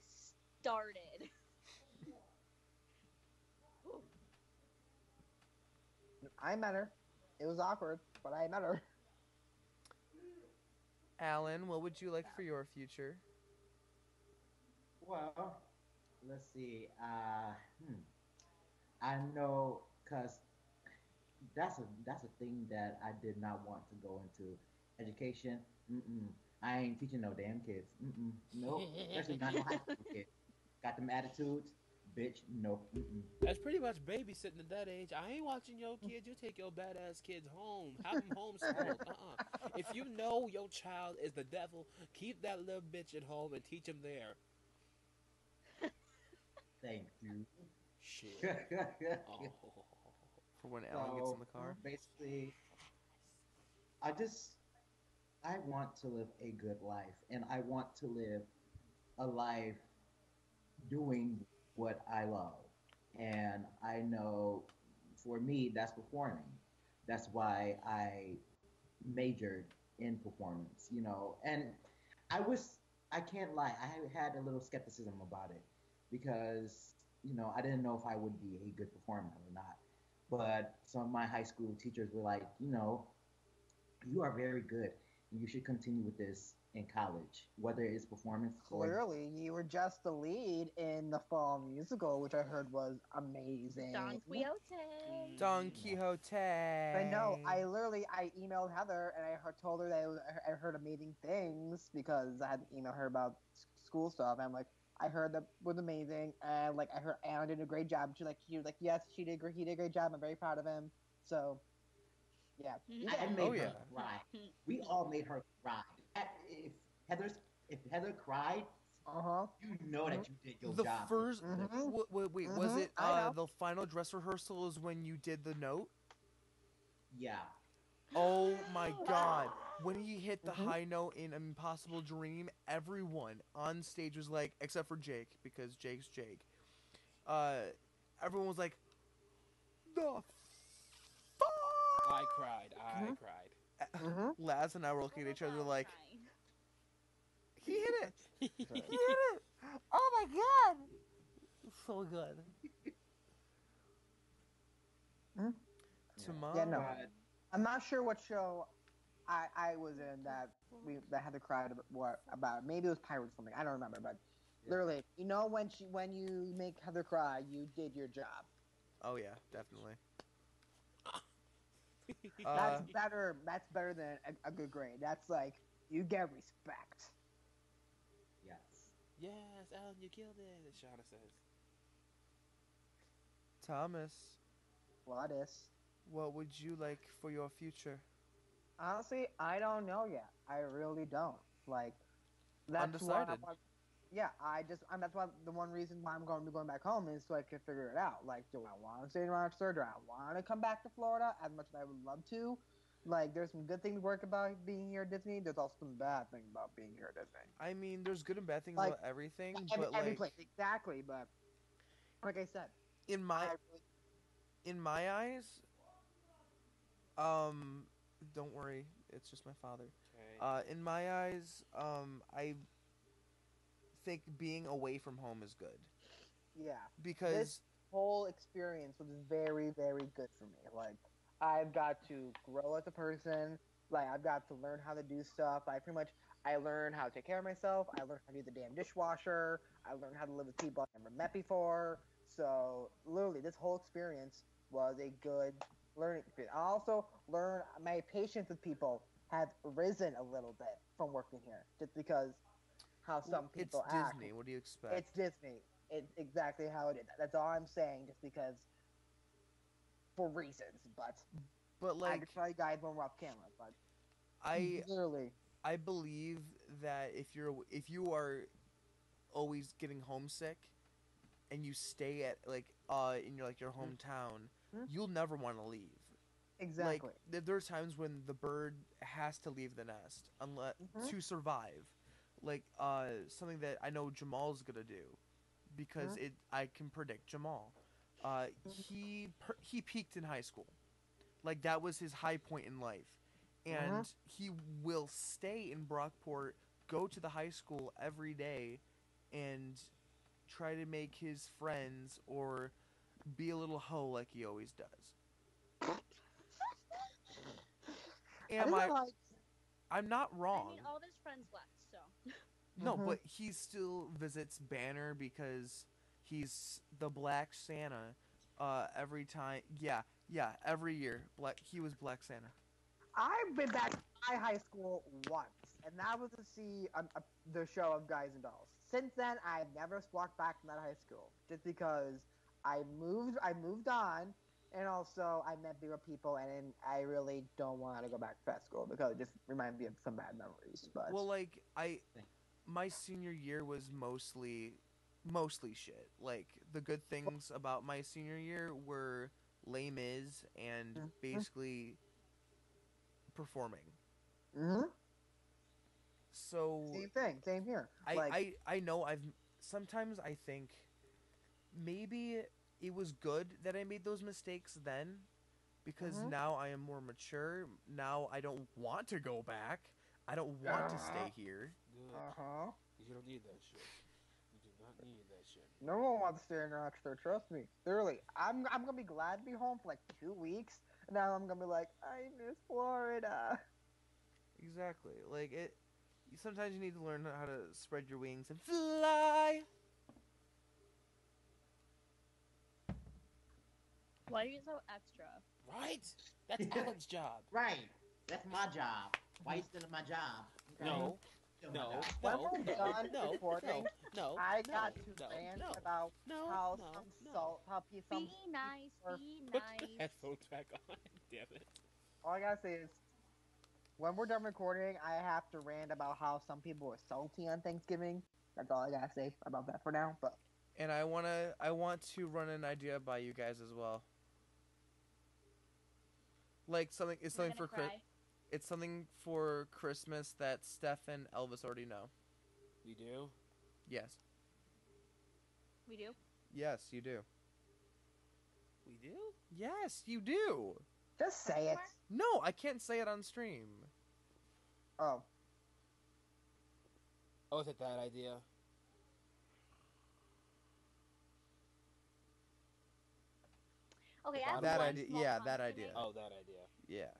Speaker 6: started.
Speaker 3: I met her. It was awkward, but I met her.
Speaker 1: Alan, what would you like for your future?
Speaker 5: Well, let's see. I know, cause that's a thing that I did not want to go into. Education. I ain't teaching no damn kids. Nope. Especially not no high school kids. Got them attitudes, bitch. Nope.
Speaker 2: That's pretty much babysitting at that age. I ain't watching your kids. You take your badass kids home. Have them homeschooled. If you know your child is the devil, keep that little bitch at home and teach him there.
Speaker 5: Thank you.
Speaker 2: Shit.
Speaker 5: So
Speaker 2: Oh.
Speaker 1: For when Alan gets in the car?
Speaker 5: basically, I want to live a good life, and I want to live a life doing what I love. And I know for me, that's performing. That's why I majored in performance, And I can't lie, I had a little skepticism about it because, I didn't know if I would be a good performer or not. But some of my high school teachers were like, you are very good. You should continue with this in college, whether it's performance or
Speaker 3: Clearly, you were just the lead in the fall musical, which I heard was amazing.
Speaker 6: Don Quixote.
Speaker 1: Don Quixote.
Speaker 3: I know. I emailed Heather and told her that I heard amazing things because I had to email her about school stuff. And I'm like, I heard that was amazing, and I heard Alan did a great job. She was like, yes, he did a great job. I'm very proud of him. So, yeah.
Speaker 5: I made
Speaker 1: Oh,
Speaker 5: her
Speaker 1: yeah.
Speaker 5: cry. We all made her cry. If Heather cried, you know that you did your
Speaker 1: The
Speaker 5: job.
Speaker 1: first.
Speaker 3: Mhm.
Speaker 1: Wait, was it
Speaker 3: I know.
Speaker 1: the final dress rehearsal is when you did the note?
Speaker 5: Yeah.
Speaker 1: Oh my god. When he hit the
Speaker 3: Mhm.
Speaker 1: high note in Impossible Dream, everyone on stage was like, except for Jake, because Jake's Jake. Uh, everyone was like, the fuck?
Speaker 2: I cried. I
Speaker 3: Mhm.
Speaker 2: cried.
Speaker 3: Mhm.
Speaker 1: Laz and I were looking at each other like,
Speaker 6: Crying.
Speaker 1: he hit it. He
Speaker 3: Sorry.
Speaker 1: hit it. Oh my god. So good.
Speaker 3: Mhm.
Speaker 1: Tomorrow.
Speaker 3: Yeah, no.
Speaker 5: But
Speaker 3: I'm not sure what show I was in that had the crowd about. Maybe it was Pirates or something. I don't remember, but
Speaker 2: Yeah.
Speaker 3: literally, when you make Heather cry, you did your job.
Speaker 1: Oh yeah, definitely.
Speaker 3: That's better than a good grade. That's like you get respect.
Speaker 5: yes.
Speaker 2: Yes, Alan, you killed it, as Shauna says.
Speaker 1: Thomas,
Speaker 3: What is?
Speaker 1: what would you like for your future?
Speaker 3: Honestly, I don't know yet. I really don't. Like that's why.
Speaker 1: Undecided.
Speaker 3: That's why the one reason why I'm going to be going back home is so I can figure it out. Like, do I want to stay in Rochester? Do I want to come back to Florida? As much as I would love to. Like, there's some good things to work about being here at Disney. There's also some bad things about being here at Disney.
Speaker 1: I mean, there's good and bad things
Speaker 3: Like,
Speaker 1: about everything,
Speaker 3: Every,
Speaker 1: but
Speaker 3: every
Speaker 1: like
Speaker 3: place, exactly. But like I said,
Speaker 1: in my
Speaker 3: I
Speaker 1: in my eyes, don't worry, it's just my father.
Speaker 2: Okay.
Speaker 1: In my eyes, I think being away from home is good
Speaker 3: yeah.
Speaker 1: because
Speaker 3: This whole experience was very, very good for me. Like, I've got to grow as a person. Like, I've got to learn how to do stuff. I learned how to take care of myself. I learned how to do the damn dishwasher. I learned how to live with people I've never met before. So, literally, this whole experience was a good learning experience. I also learned my patience with people has risen a little bit from working here, just because how some
Speaker 1: it's
Speaker 3: people act.
Speaker 1: Disney. What do you expect?
Speaker 3: It's Disney. It's exactly how it is. That's all I'm saying, just because for reasons. But
Speaker 1: But
Speaker 3: I
Speaker 1: like
Speaker 3: could tell you guys when we're off camera. But
Speaker 1: I
Speaker 3: literally,
Speaker 1: I believe that if you are always getting homesick and you stay at like in your hometown,
Speaker 3: Mhm.
Speaker 1: you'll never want to leave.
Speaker 3: exactly.
Speaker 1: Like there's times when the bird has to leave the nest unless
Speaker 3: Mhm.
Speaker 1: to survive. Like something that I know Jamal's gonna do because
Speaker 3: Mhm.
Speaker 1: I can predict Jamal. He peaked in high school. Like that was his high point in life, and he will stay in Brockport, go to the high school every day, and try to make his friends or be a little hoe like he always does.
Speaker 3: I
Speaker 1: Am
Speaker 3: just
Speaker 1: I?
Speaker 3: like.
Speaker 1: I'm not
Speaker 6: I
Speaker 1: wrong.
Speaker 6: mean, all his friends left, so.
Speaker 1: No,
Speaker 3: Mhm.
Speaker 1: but he still visits Banner because he's the Black Santa. Every time, yeah, every year. He was Black Santa.
Speaker 3: I've been back to my high school once, and that was to see the show of Guys and Dolls. Since then, I've never walked back from that high school, just because I moved on, and also I met bigger people, and I really don't want to go back to that school because it just reminds me of some bad memories. But
Speaker 1: Well, like my senior year was mostly shit. Like the good things about my senior year were Les Mis and basically performing.
Speaker 3: hmm
Speaker 1: So
Speaker 3: same thing, same here.
Speaker 1: I know sometimes I think maybe it was good that I made those mistakes then because
Speaker 3: Mhm.
Speaker 1: now I am more mature. Now I don't want to go back. I don't want to stay here.
Speaker 2: Good.
Speaker 3: Uh-huh.
Speaker 2: You don't need that shit. You do not need that shit.
Speaker 3: No one wants to stay in Rochester, trust me. Literally, I'm gonna be glad to be home for like 2 weeks. And now I'm gonna be like, I miss Florida.
Speaker 1: Exactly. Like it. Sometimes you need to learn how to spread your wings and fly.
Speaker 6: Why are you so extra?
Speaker 2: Right? That's Alan's job.
Speaker 5: Right. That's my job. Why you stealing my job? Okay?
Speaker 2: No.
Speaker 5: Stealing my
Speaker 2: No.
Speaker 5: job.
Speaker 3: When
Speaker 2: No.
Speaker 3: we're
Speaker 2: No.
Speaker 3: done
Speaker 2: No.
Speaker 3: recording,
Speaker 2: No.
Speaker 3: I
Speaker 2: no,
Speaker 3: got to
Speaker 2: no,
Speaker 3: rant
Speaker 2: no,
Speaker 3: about
Speaker 2: no,
Speaker 3: how
Speaker 2: no,
Speaker 3: some
Speaker 2: no.
Speaker 3: salt, how some.
Speaker 6: Be nice,
Speaker 3: or-
Speaker 6: be
Speaker 2: Put the
Speaker 6: nice.
Speaker 2: headphones back on. Damn it.
Speaker 3: All I gotta say is, when we're done recording, I have to rant about how some people are salty on Thanksgiving. That's all I gotta say about that for now. But
Speaker 1: And I want to run an idea by you guys as well. Like something. It's
Speaker 6: We're
Speaker 1: something for
Speaker 6: gonna cry.
Speaker 1: It's something for Christmas that Steph and Elvis already know.
Speaker 2: We do.
Speaker 1: Yes.
Speaker 6: We do.
Speaker 1: Yes, you do.
Speaker 2: We do.
Speaker 1: Yes, you do.
Speaker 3: Just say it.
Speaker 1: No, I can't say it on stream.
Speaker 3: Oh.
Speaker 2: Oh, is it that idea?
Speaker 6: Okay,
Speaker 2: The
Speaker 6: I have
Speaker 1: That
Speaker 6: one
Speaker 1: idea.
Speaker 6: small
Speaker 1: Yeah,
Speaker 6: comment
Speaker 1: that
Speaker 6: to
Speaker 1: idea.
Speaker 6: make.
Speaker 2: Oh, that idea.
Speaker 1: Yeah.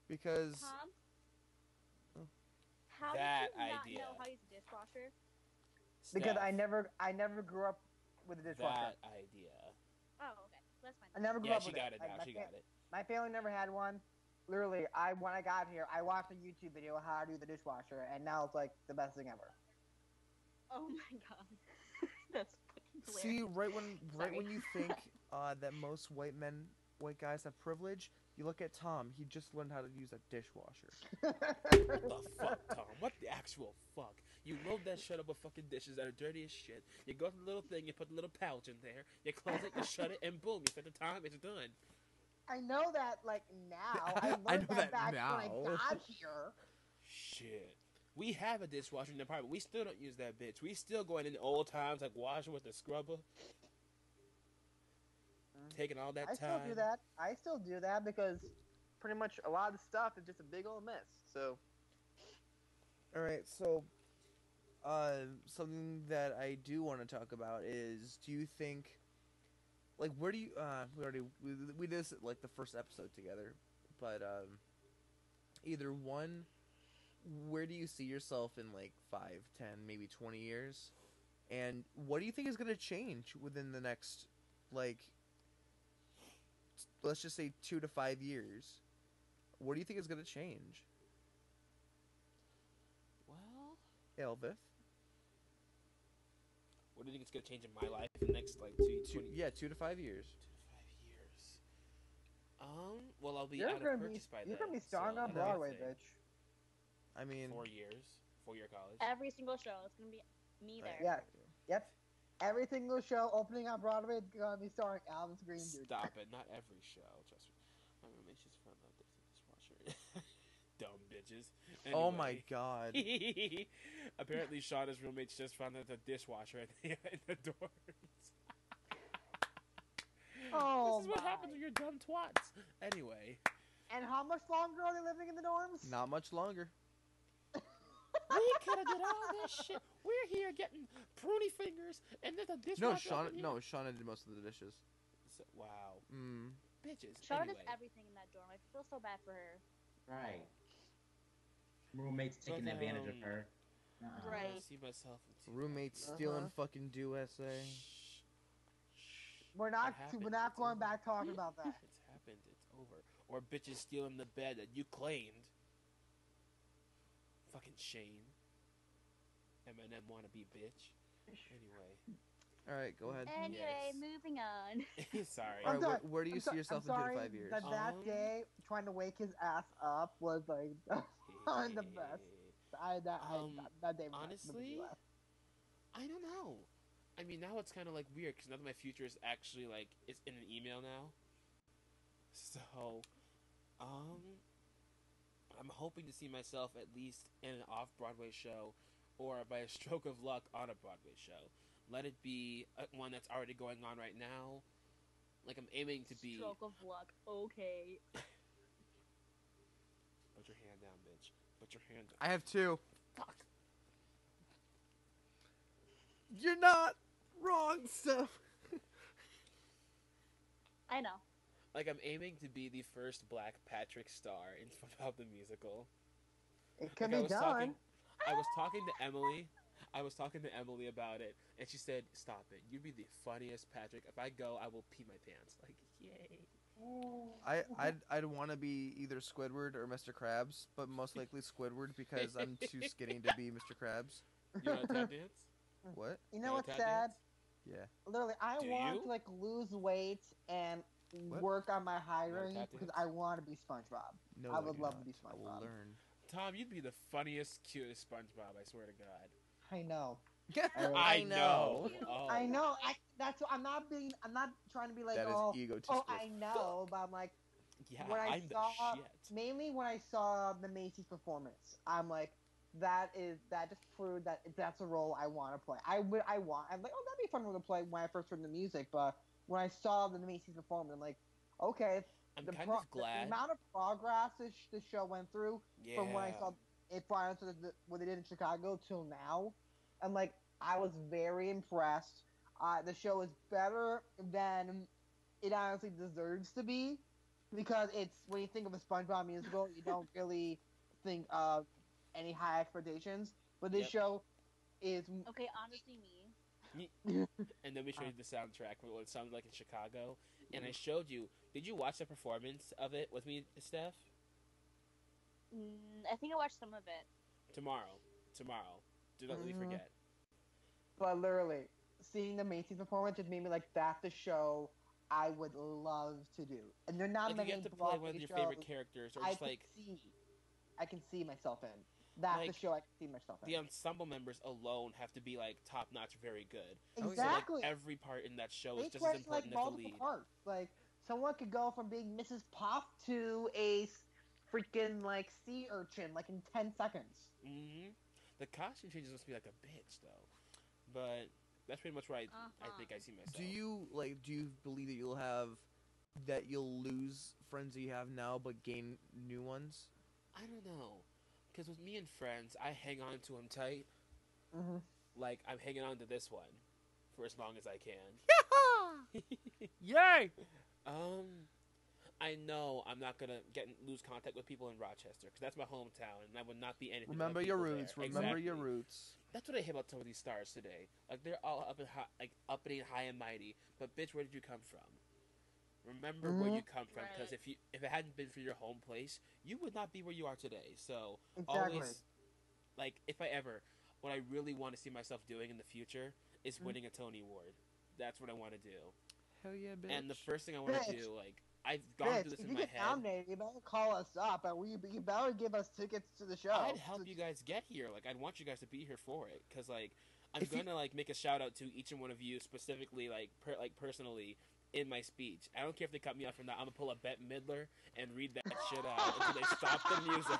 Speaker 1: Because
Speaker 6: Tom,
Speaker 1: Oh.
Speaker 6: how
Speaker 2: That
Speaker 6: did you not
Speaker 2: idea.
Speaker 6: know how to use a dishwasher?
Speaker 3: Because I
Speaker 2: Steph,
Speaker 3: never grew up with a dishwasher.
Speaker 2: That idea.
Speaker 6: Oh, okay, that's fine.
Speaker 3: I never grew
Speaker 2: Yeah,
Speaker 3: up
Speaker 2: she
Speaker 3: with
Speaker 2: got
Speaker 3: it.
Speaker 2: it
Speaker 3: Like,
Speaker 2: now. She got it.
Speaker 3: My family never had one. Literally, when I got here, I watched a YouTube video how to do the dishwasher, and now it's like the best thing ever.
Speaker 6: Oh my god, that's fucking hilarious.
Speaker 1: see, right when
Speaker 6: Sorry.
Speaker 1: you think that most white guys have privilege, you look at Tom. He just learned how to use a dishwasher.
Speaker 2: What the fuck, Tom? What the actual fuck? You load that shit up with fucking dishes that are dirty as shit. You go to the little thing, you put the little pouch in there, you close it, you shut it, and boom, you set the time, it's done.
Speaker 3: I know that like now. I learned
Speaker 1: I know that
Speaker 3: back
Speaker 1: now.
Speaker 3: when I got here.
Speaker 2: Shit. We have a dishwasher in the apartment. We still don't use that bitch. We still going in the old times, like washing with the scrubber. Taking all that
Speaker 3: I
Speaker 2: time.
Speaker 3: still do that. I still do that because pretty much a lot of the stuff is just a big old mess. So
Speaker 1: All right, so something that I do want to talk about is: do you think, like, where do you? We did this at, like the first episode together, but either one, where do you see yourself in like 5, 10, maybe 20 years, and what do you think is going to change within the next, like, let's just say 2 to 5 years? What do you think is going to change,
Speaker 2: Well,
Speaker 1: Elvis?
Speaker 2: what do you think it's gonna change in my life in the next like 20
Speaker 1: Yeah, 2 to 5 years.
Speaker 2: 5 years? Well, I'll be
Speaker 3: you're
Speaker 2: out of
Speaker 3: gonna be
Speaker 2: purchase by then.
Speaker 3: you're gonna be starring
Speaker 2: so
Speaker 3: on
Speaker 2: that's a good
Speaker 3: Broadway,
Speaker 2: thing.
Speaker 3: bitch.
Speaker 1: I mean,
Speaker 2: 4 years, 4-year college.
Speaker 6: Every single show, it's gonna be me there.
Speaker 3: Yeah. Yep. Every single show opening on Broadway is gonna be starring Elvis Green Jr.
Speaker 2: Stop it! Not every show. Trust me. My roommate just found out there's a dishwasher. Dumb bitches.
Speaker 1: oh my
Speaker 2: Anyway.
Speaker 1: god.
Speaker 2: Apparently, Shauna's roommates just found out the dishwasher in the dorms.
Speaker 3: Oh
Speaker 2: This is what
Speaker 3: my.
Speaker 2: happens when you're dumb twats. Anyway,
Speaker 3: And how much longer are they living in the dorms?
Speaker 1: Not much longer.
Speaker 2: we could have did all this shit. We're here getting pruny fingers, and there's a
Speaker 1: No,
Speaker 2: dishwasher.
Speaker 1: Shauna.
Speaker 2: up in
Speaker 1: No,
Speaker 2: here.
Speaker 1: Shauna did most of the dishes.
Speaker 2: So, wow,
Speaker 1: Mm.
Speaker 2: bitches.
Speaker 6: Charlotte
Speaker 2: anyway.
Speaker 6: does everything in that dorm. I feel so bad for her.
Speaker 5: Right. Roommates taking
Speaker 2: But,
Speaker 5: advantage of her. Uh-uh.
Speaker 6: Right.
Speaker 2: I see myself in two
Speaker 1: Roommates
Speaker 3: Uh-huh.
Speaker 1: stealing fucking do SA.
Speaker 2: Shh. Shh.
Speaker 3: We're
Speaker 2: It
Speaker 3: not
Speaker 2: happened.
Speaker 3: we're not
Speaker 2: It's
Speaker 3: going
Speaker 2: over.
Speaker 3: back talking about that.
Speaker 2: It's happened. It's over. Or bitches stealing the bed that you claimed. Fucking Shane. Eminem wannabe bitch. Anyway.
Speaker 1: All right, go ahead.
Speaker 6: Anyway,
Speaker 2: Yes.
Speaker 6: moving on.
Speaker 2: Sorry.
Speaker 1: All right,
Speaker 3: I'm sorry.
Speaker 1: where do you see yourself
Speaker 3: I'm
Speaker 1: in 2
Speaker 3: sorry
Speaker 1: to 5 years?
Speaker 3: that day trying to wake his ass up was like the best. That day was
Speaker 2: honestly, I don't know. I mean, now it's kind of like weird because now that my future is actually like it's in an email now. So, I'm hoping to see myself at least in an off-Broadway show, or by a stroke of luck on a Broadway show. Let it be one that's already going on right now. Like I'm aiming to be.
Speaker 6: Stroke of luck. Okay.
Speaker 2: Put your hand down, bitch. Put your hand down.
Speaker 1: I have 2.
Speaker 2: Fuck.
Speaker 1: You're not wrong, Steph.
Speaker 6: I know.
Speaker 2: Like I'm aiming to be the first Black Patrick star in SpongeBob the Musical.
Speaker 3: It can
Speaker 2: Like,
Speaker 3: be done.
Speaker 2: I was talking to Emily. I was talking to Emily about it, and she said, "Stop it! You'd be the funniest, Patrick. If I go, I will pee my pants." Like, yay!
Speaker 1: I'd want to be either Squidward or Mr. Krabs, but most likely Squidward because I'm too skinny to be Mr. Krabs.
Speaker 2: You want to tap dance?
Speaker 1: What?
Speaker 3: You know what's
Speaker 2: tap
Speaker 3: sad?
Speaker 2: dance?
Speaker 1: Yeah.
Speaker 3: Literally, I
Speaker 2: Do
Speaker 3: want
Speaker 2: you?
Speaker 3: to like lose weight and
Speaker 1: What?
Speaker 3: work on my hiring
Speaker 2: tap
Speaker 3: because
Speaker 2: dance?
Speaker 3: I want to be SpongeBob.
Speaker 1: No,
Speaker 3: I would
Speaker 1: do
Speaker 3: love
Speaker 1: not.
Speaker 3: to be
Speaker 1: I will
Speaker 3: SpongeBob.
Speaker 1: learn.
Speaker 2: Tom, you'd be the funniest, cutest SpongeBob. I swear to God.
Speaker 3: I know.
Speaker 1: I know.
Speaker 2: Oh.
Speaker 3: I know. That's what I'm not being. I'm not trying to be like,
Speaker 1: That is
Speaker 3: oh,
Speaker 1: egotistical.
Speaker 3: I know, but I'm like,
Speaker 2: Yeah,
Speaker 3: when I
Speaker 2: I'm
Speaker 3: saw
Speaker 2: the shit.
Speaker 3: mainly when I saw the Macy's performance, I'm like, that just proved that that's a role I want to play. I'm like, oh, that'd be fun to play when I first heard the music. But when I saw the Macy's performance, I'm like, okay,
Speaker 2: I'm
Speaker 3: the
Speaker 2: kind of
Speaker 3: the
Speaker 2: glad.
Speaker 3: amount of progress the show went through
Speaker 2: Yeah.
Speaker 3: from when I saw it prior to what they did in Chicago till now, and like I was very impressed. The show is better than it honestly deserves to be, because it's when you think of a SpongeBob musical, you don't really think of any high expectations. But this
Speaker 2: Yep.
Speaker 3: show is
Speaker 6: Okay, honestly, me.
Speaker 2: And then we showed you the soundtrack, what it sounded like in Chicago. And I showed you. Did you watch the performance of it with me, Steph?
Speaker 6: I think I watched some of it.
Speaker 2: Tomorrow. Do not let me
Speaker 3: Mhm.
Speaker 2: forget.
Speaker 3: But literally, seeing the Macy's performance just made me like, that's the show I would love to do. And they're not
Speaker 2: Like,
Speaker 3: many
Speaker 2: you get to play
Speaker 3: Broadway
Speaker 2: one of your
Speaker 3: shows
Speaker 2: favorite characters, or just like
Speaker 3: I can see myself in. That's
Speaker 2: Like,
Speaker 3: the show I can see myself in.
Speaker 2: the ensemble members alone have to be like top notch, very good.
Speaker 3: Exactly.
Speaker 2: So like every part in that show is
Speaker 3: They
Speaker 2: just
Speaker 3: play
Speaker 2: as important
Speaker 3: like
Speaker 2: as the
Speaker 3: multiple
Speaker 2: lead.
Speaker 3: parts. Like someone could go from being Mrs. Puff to a freaking like sea urchin like in 10 seconds.
Speaker 2: Hmm The costume changes must be like a bitch though, but that's pretty much where I think I see myself.
Speaker 1: Do you believe that you'll lose friends that you have now but gain new ones?
Speaker 2: I don't know, because with me and friends, I hang on to them tight.
Speaker 3: Mm-hmm.
Speaker 2: Like I'm hanging on to this one for as long as I can.
Speaker 1: Yay!
Speaker 2: I know I'm not gonna lose contact with people in Rochester because that's my hometown, and I would not be anything.
Speaker 1: Remember
Speaker 2: like
Speaker 1: your
Speaker 2: people
Speaker 1: roots.
Speaker 2: there.
Speaker 1: Remember your
Speaker 2: Exactly.
Speaker 1: roots.
Speaker 2: That's what I hate about some of these stars today. Like they're all uppity and high and mighty, but bitch, where did you come from? Remember where you come from, because
Speaker 6: Right.
Speaker 2: if it hadn't been for your home place, you would not be where you are today. So
Speaker 3: Exactly.
Speaker 2: always, like if I ever, what I really want to see myself doing in the future is winning a Tony Award. That's what I want to do.
Speaker 1: Hell yeah, bitch.
Speaker 2: And the first thing I want to
Speaker 3: Bitch.
Speaker 2: do, like I've gone
Speaker 3: Bitch,
Speaker 2: through this
Speaker 3: if
Speaker 2: in
Speaker 3: you
Speaker 2: my
Speaker 3: get
Speaker 2: head.
Speaker 3: nominated, you better call us up, and you better give us tickets to the show.
Speaker 2: I'd help you guys get here. Like, I'd want you guys to be here for it, because like I'm
Speaker 1: If you-
Speaker 2: gonna like make a shout out to each and one of you specifically, like personally in my speech. I don't care if they cut me off from that. I'm gonna pull a Bette Midler and read that shit out until they stop the music.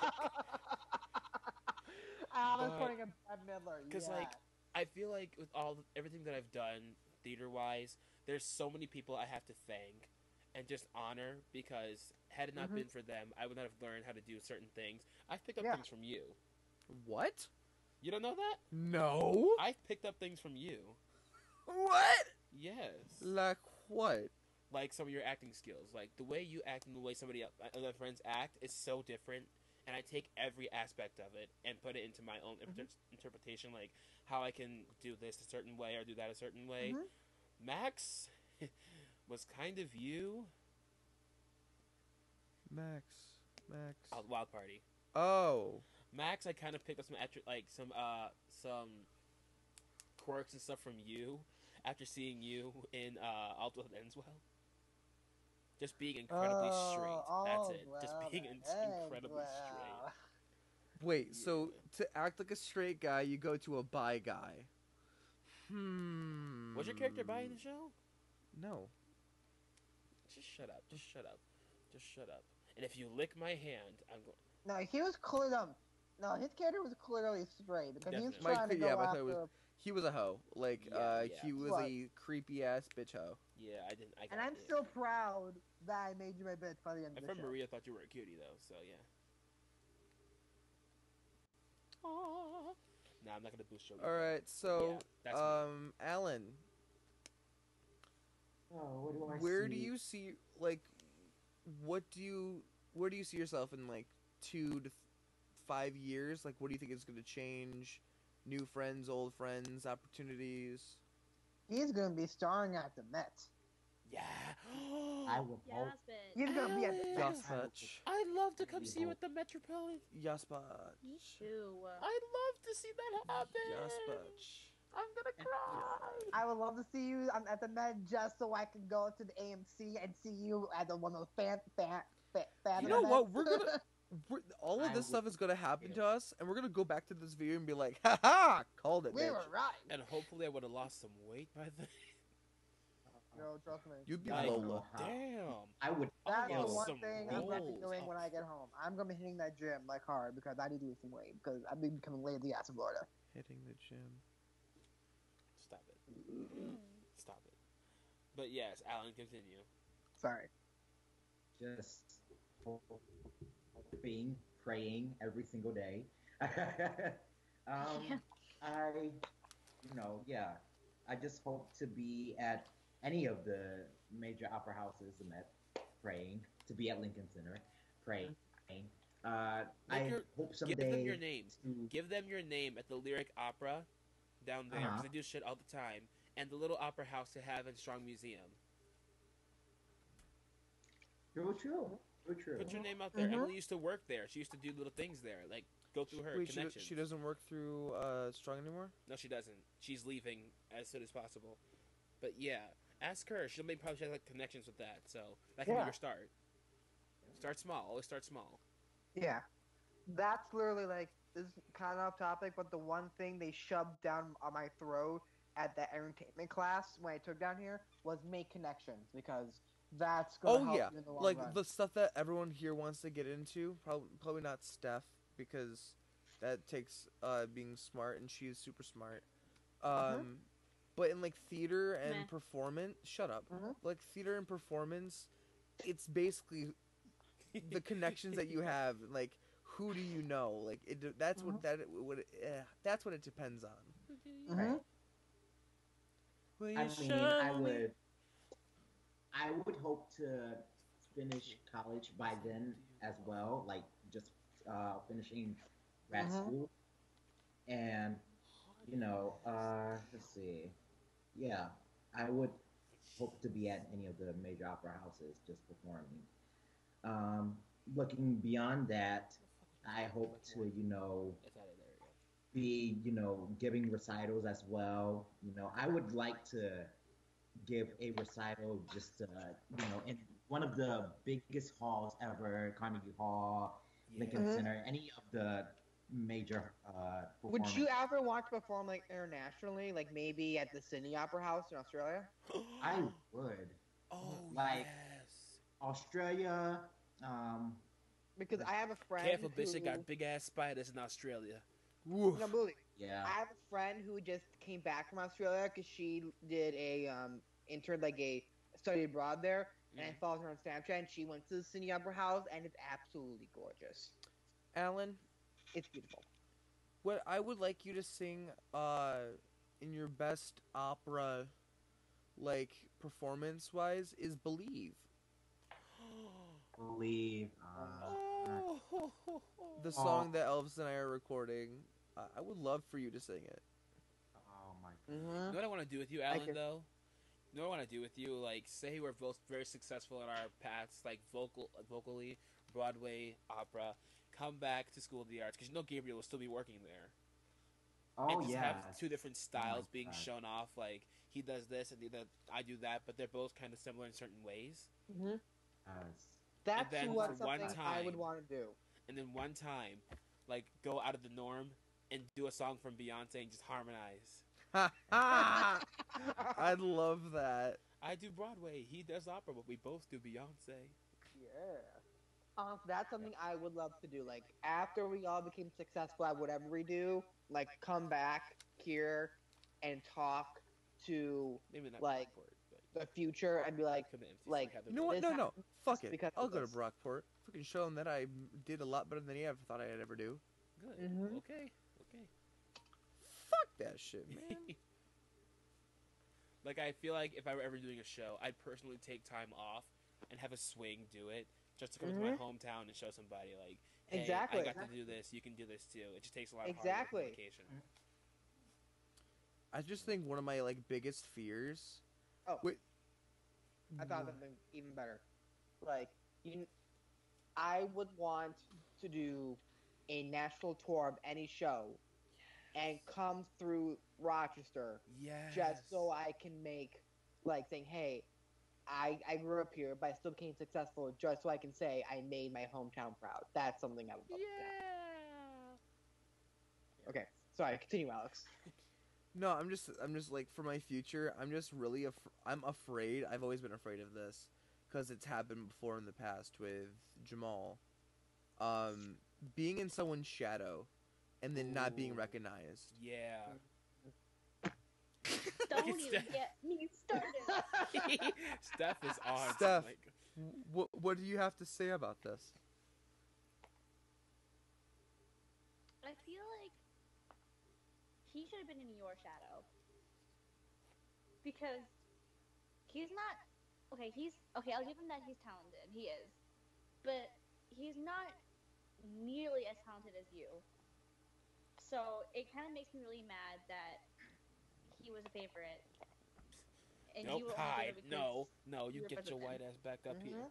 Speaker 3: Alan's
Speaker 2: But-
Speaker 3: putting a Bette Midler.
Speaker 2: Because
Speaker 3: yeah.
Speaker 2: like I feel like with everything that I've done theater wise, there's so many people I have to thank and just honor, because had it not
Speaker 3: Mhm.
Speaker 2: been for them, I would not have learned how to do certain things. I've picked up
Speaker 3: Yeah.
Speaker 2: things from you.
Speaker 1: What?
Speaker 2: You don't know that?
Speaker 1: No.
Speaker 2: I've picked up things from you.
Speaker 1: What?
Speaker 2: Yes.
Speaker 1: Like what?
Speaker 2: Like some of your acting skills. Like the way you act and the way somebody other friends act is so different, and I take every aspect of it and put it into my own interpretation, like how I can do this a certain way or do that a certain way.
Speaker 3: Mhm.
Speaker 2: Max was kind of you.
Speaker 1: Max.
Speaker 2: Wild Party.
Speaker 1: Oh.
Speaker 2: Max, I kind of picked up some quirks and stuff from you after seeing you in All That Ends Well. Just being incredibly straight. That's it. Just being incredibly straight.
Speaker 1: Wait, so
Speaker 2: Yeah.
Speaker 1: to act like a straight guy, you go to a bi guy.
Speaker 2: Was your character bi in the show?
Speaker 1: No.
Speaker 2: Just shut up. Just shut up. Just shut up. And if you lick my hand, I'm going.
Speaker 3: No, he was clearly his character was clearly straight because he was
Speaker 2: Definitely.
Speaker 3: trying to
Speaker 1: Yeah,
Speaker 3: go
Speaker 1: but I
Speaker 3: after.
Speaker 1: thought it was- He was a hoe. Like,
Speaker 2: Yeah.
Speaker 1: he was
Speaker 3: What?
Speaker 1: a creepy ass bitch hoe.
Speaker 2: Yeah, I didn't.
Speaker 3: And I'm still proud that I made you my bitch by the end
Speaker 2: My
Speaker 3: of the
Speaker 2: friend
Speaker 3: show.
Speaker 2: Maria thought you were a cutie though, so yeah. Aww. Nah, I'm not gonna boost your.
Speaker 1: All right, so
Speaker 2: Yeah, that's me.
Speaker 1: Alan,
Speaker 5: Oh, what do I
Speaker 1: where
Speaker 5: see?
Speaker 1: do you see where do you see yourself in like 2 to 5 years? Like, what do you think is going to change? New friends, old friends, opportunities.
Speaker 3: He's gonna be starring at the Met.
Speaker 2: Yeah.
Speaker 5: I will hope.
Speaker 6: Yes, bitch.
Speaker 3: He's gonna be at the
Speaker 2: Alex!
Speaker 3: Met.
Speaker 1: Yes, bitch.
Speaker 2: I'd love to come see you at the Metropolitan.
Speaker 1: Yes, bitch.
Speaker 6: Me too.
Speaker 2: I'd love to see that happen.
Speaker 1: Yes, bitch.
Speaker 2: I'm gonna cry.
Speaker 3: I would love to see you at the Met just so I can go to the AMC and see you at one of those fan
Speaker 1: You know what?
Speaker 3: events.
Speaker 1: All of
Speaker 5: I
Speaker 1: this
Speaker 5: would-
Speaker 1: stuff is going to happen
Speaker 5: yeah.
Speaker 1: to us, and we're going to go back to this video and be like, ha ha, called it,
Speaker 3: We
Speaker 1: bitch.
Speaker 3: were right.
Speaker 2: And hopefully I would have lost some weight by then.
Speaker 3: Yo, trust me.
Speaker 1: You'd be
Speaker 5: I don't
Speaker 1: Lola.
Speaker 5: know how.
Speaker 2: Damn.
Speaker 5: I would
Speaker 3: That's the
Speaker 5: kill.
Speaker 3: one
Speaker 2: some
Speaker 3: thing I'm gonna be
Speaker 2: rolls.
Speaker 3: doing
Speaker 2: Oh.
Speaker 3: when I get home. I'm gonna be hitting that gym like hard because I need to lose some weight because I've been becoming lazy ass in Florida.
Speaker 1: Hitting the gym.
Speaker 2: Stop it. Stop it. But yes, Alan, continue.
Speaker 3: Sorry.
Speaker 5: Just hoping, praying every single day.
Speaker 6: Yeah.
Speaker 5: Yeah, I just hope to be at any of the major opera houses in that praying, to be at Lincoln Center, praying. I hope someday.
Speaker 2: Give them your name.
Speaker 5: to-
Speaker 2: Give them your name at the Lyric Opera down there, because
Speaker 5: Uh-huh.
Speaker 2: they do shit all the time, and the little opera house they have in Strong Museum.
Speaker 5: True.
Speaker 2: Put your name out there.
Speaker 3: Mhm.
Speaker 2: Emily used to work there. She used to do little things there, like go through her
Speaker 1: Wait,
Speaker 2: connections.
Speaker 1: she doesn't work through Strong anymore?
Speaker 2: No, she doesn't. She's leaving as soon as possible. But yeah, ask her. She'll maybe probably have like connections with that, so that can be
Speaker 3: Yeah.
Speaker 2: your start. Start small. Always start small.
Speaker 3: Yeah. That's literally like this is kind of off topic, but the one thing they shoved down on my throat at that entertainment class when I took down here was make connections because that's gonna
Speaker 1: Oh
Speaker 3: help
Speaker 1: yeah,
Speaker 3: you in the long
Speaker 1: like
Speaker 3: run.
Speaker 1: the stuff that everyone here wants to get into. Probably not Steph because that takes being smart, and she is super smart. But in like theater and
Speaker 6: Meh.
Speaker 1: performance, shut up.
Speaker 3: Mhm.
Speaker 1: Like theater and performance, it's basically the connections that you have. Like who do you know? Like that's what that's what it depends on.
Speaker 3: Mhm.
Speaker 1: Will you
Speaker 5: I mean,
Speaker 1: show me?
Speaker 5: I would hope to finish college by then as well, like just finishing grad
Speaker 3: Mhm.
Speaker 5: school, and let's see, yeah, I would hope to be at any of the major opera houses just performing. Um, Looking beyond that, I hope to
Speaker 2: It's out of there. Yeah.
Speaker 5: be giving recitals as well. I would like to give a recital just in one of the biggest halls ever, Carnegie Hall, Lincoln
Speaker 3: Mhm.
Speaker 5: Center, any of the major
Speaker 3: Would you
Speaker 5: performance.
Speaker 3: ever want to perform like internationally, like maybe at the Sydney Opera House in Australia?
Speaker 5: I would.
Speaker 2: Oh
Speaker 5: Like-
Speaker 2: yes.
Speaker 5: Australia,
Speaker 3: Because I have a friend
Speaker 2: Careful,
Speaker 3: who
Speaker 2: bitch! They got big ass spiders in Australia.
Speaker 1: Woof.
Speaker 3: no, Bully.
Speaker 5: yeah.
Speaker 3: I have a friend who just came back from Australia because she did a intern like a study abroad there, and I
Speaker 2: Mhm.
Speaker 3: followed her on Snapchat. And she went to the Sydney Opera House, and it's absolutely gorgeous.
Speaker 1: Alan,
Speaker 3: It's beautiful.
Speaker 1: what I would like you to sing in your best opera like performance wise is Believe.
Speaker 5: Believe.
Speaker 1: The song that Elvis and I are recording. I would love for you to sing it.
Speaker 5: Oh my.
Speaker 2: You
Speaker 3: Mm-hmm.
Speaker 2: know what I want to do with you,
Speaker 3: Thank
Speaker 2: Alan?
Speaker 3: you.
Speaker 2: Though, you know what I want to do with you? Like, say we're both very successful in our paths, like vocally, Broadway, opera. Come back to School of the Arts because Gabriel will still be working there.
Speaker 5: Oh
Speaker 2: And just
Speaker 5: yeah.
Speaker 2: have two different styles being
Speaker 5: God.
Speaker 2: shown off. Like he does this and I do that, but they're both kind of similar in certain ways.
Speaker 3: Mm-hmm.
Speaker 5: Yes.
Speaker 3: That's
Speaker 2: then
Speaker 3: what
Speaker 2: for one
Speaker 3: something I would
Speaker 2: time-
Speaker 3: want to do.
Speaker 2: And then one time, like go out of the norm and do a song from Beyonce and just harmonize.
Speaker 1: I'd love that.
Speaker 2: I do Broadway. He does opera, but we both do Beyonce.
Speaker 3: Yeah. That's something I would love to do. Like after we all became successful at whatever we do, like come back here and talk to
Speaker 2: Maybe not
Speaker 3: Like,
Speaker 2: Brockport, but
Speaker 3: the future and be like,
Speaker 2: come to MC
Speaker 3: like,
Speaker 2: have the
Speaker 1: You know what?
Speaker 3: This
Speaker 1: No,
Speaker 3: happened
Speaker 1: fuck
Speaker 3: just
Speaker 1: it.
Speaker 3: because
Speaker 1: I'll
Speaker 3: of
Speaker 1: go to
Speaker 3: this.
Speaker 1: Brockport. Fucking show him that I did a lot better than he ever thought I'd ever do.
Speaker 2: good.
Speaker 3: Mhm.
Speaker 2: Okay.
Speaker 1: Fuck that shit, man.
Speaker 2: Like I feel like if I were ever doing a show, I'd personally take time off and have a swing do it just to come to my hometown and show somebody like, hey,
Speaker 3: Exactly.
Speaker 2: I got to do this. You can do this too. It just takes a lot of
Speaker 3: Exactly.
Speaker 2: hard work and dedication.
Speaker 1: I just think one of my like biggest fears.
Speaker 3: Oh.
Speaker 1: Wait.
Speaker 3: I thought of something even better. Like, I would want to do a national tour of any show and come through Rochester
Speaker 2: Yes.
Speaker 3: just so I can make, like, saying, hey, I grew up here, but I still became successful just so I can say I made my hometown proud. That's something I would love to do. Okay, sorry, continue, Alex.
Speaker 1: No, I'm just like for my future. I'm just really I'm afraid. I've always been afraid of this because it's happened before in the past with Jamal. Being in someone's shadow and then not being
Speaker 2: Ooh.
Speaker 1: recognized.
Speaker 2: Yeah.
Speaker 6: Don't
Speaker 2: It's
Speaker 6: even
Speaker 2: Steph.
Speaker 6: get me started.
Speaker 2: Steph is on.
Speaker 1: Steph.
Speaker 2: Like,
Speaker 1: What do you have to say about this?
Speaker 6: I feel like he should have been in your shadow because he's not okay. He's okay. I'll give him that he's talented. He is, but he's not nearly as talented as you. So it kind of makes me really mad that he was a favorite. And you
Speaker 2: nope,
Speaker 6: were only
Speaker 2: hide.
Speaker 6: there because
Speaker 2: No, you
Speaker 6: you were
Speaker 2: get your
Speaker 6: president.
Speaker 2: white ass back up here.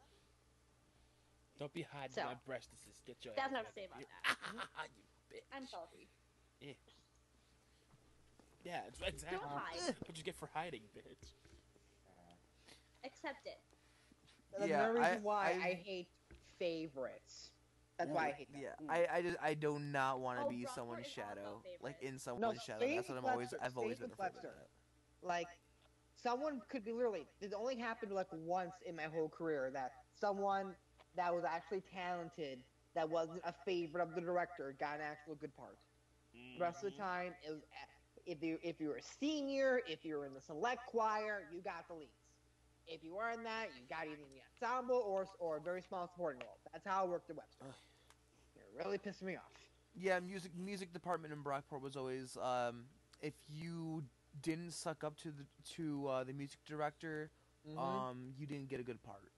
Speaker 2: Don't be hiding
Speaker 6: So,
Speaker 2: my breastises. Get your
Speaker 6: that's
Speaker 2: ass
Speaker 6: what I have to say
Speaker 2: back
Speaker 6: about
Speaker 2: up
Speaker 6: that.
Speaker 2: here. You bitch.
Speaker 6: I'm salty.
Speaker 2: Yeah, exactly.
Speaker 6: Don't hide.
Speaker 2: What you get for hiding, bitch?
Speaker 6: Accept it.
Speaker 3: That's
Speaker 1: Yeah,
Speaker 3: the reason why
Speaker 1: I-
Speaker 3: I hate favorites. That's why I hate that.
Speaker 1: Yeah, I do not want to
Speaker 6: Oh,
Speaker 1: be
Speaker 6: Brockport
Speaker 1: someone's
Speaker 6: is all about
Speaker 1: shadow, like
Speaker 6: favorites.
Speaker 1: in someone's shadow. That's what I've always been afraid of that.
Speaker 3: Like, someone could be literally. It only happened like once in my whole career that someone that was actually talented, that wasn't a favorite of the director, got an actual good part. The rest of the time, it was if you were a senior, if you were in the select choir, you got the leads. If you weren't that, you got either in the ensemble or a very small supporting role. That's how it worked at Webster. It really pissed me off.
Speaker 1: Yeah, music department in Brockport was always if you didn't suck up to the music director, you didn't get a good part.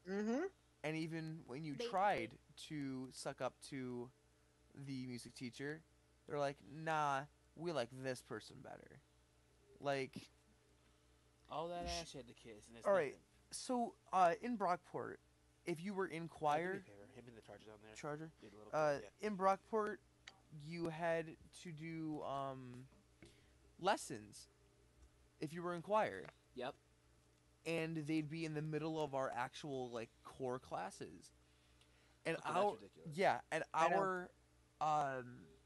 Speaker 3: Mm-hmm.
Speaker 1: And even when you
Speaker 6: Basically.
Speaker 1: tried to suck up to the music teacher, they're like, "Nah, we like this person better." Like,
Speaker 2: All that ass you had to kiss. And it's
Speaker 1: all right.
Speaker 2: nothing.
Speaker 1: So, in Brockport, if you were in
Speaker 2: Oh, do me a
Speaker 1: choir,
Speaker 2: favor. Hit me the charger down there.
Speaker 1: Charger,
Speaker 2: Get a little yeah.
Speaker 1: in Brockport, you had to do lessons if you were in choir,
Speaker 2: Yep.
Speaker 1: and they'd be in the middle of our actual like core classes, and
Speaker 2: Okay, that's
Speaker 1: our
Speaker 2: ridiculous.
Speaker 1: yeah, and
Speaker 3: I know.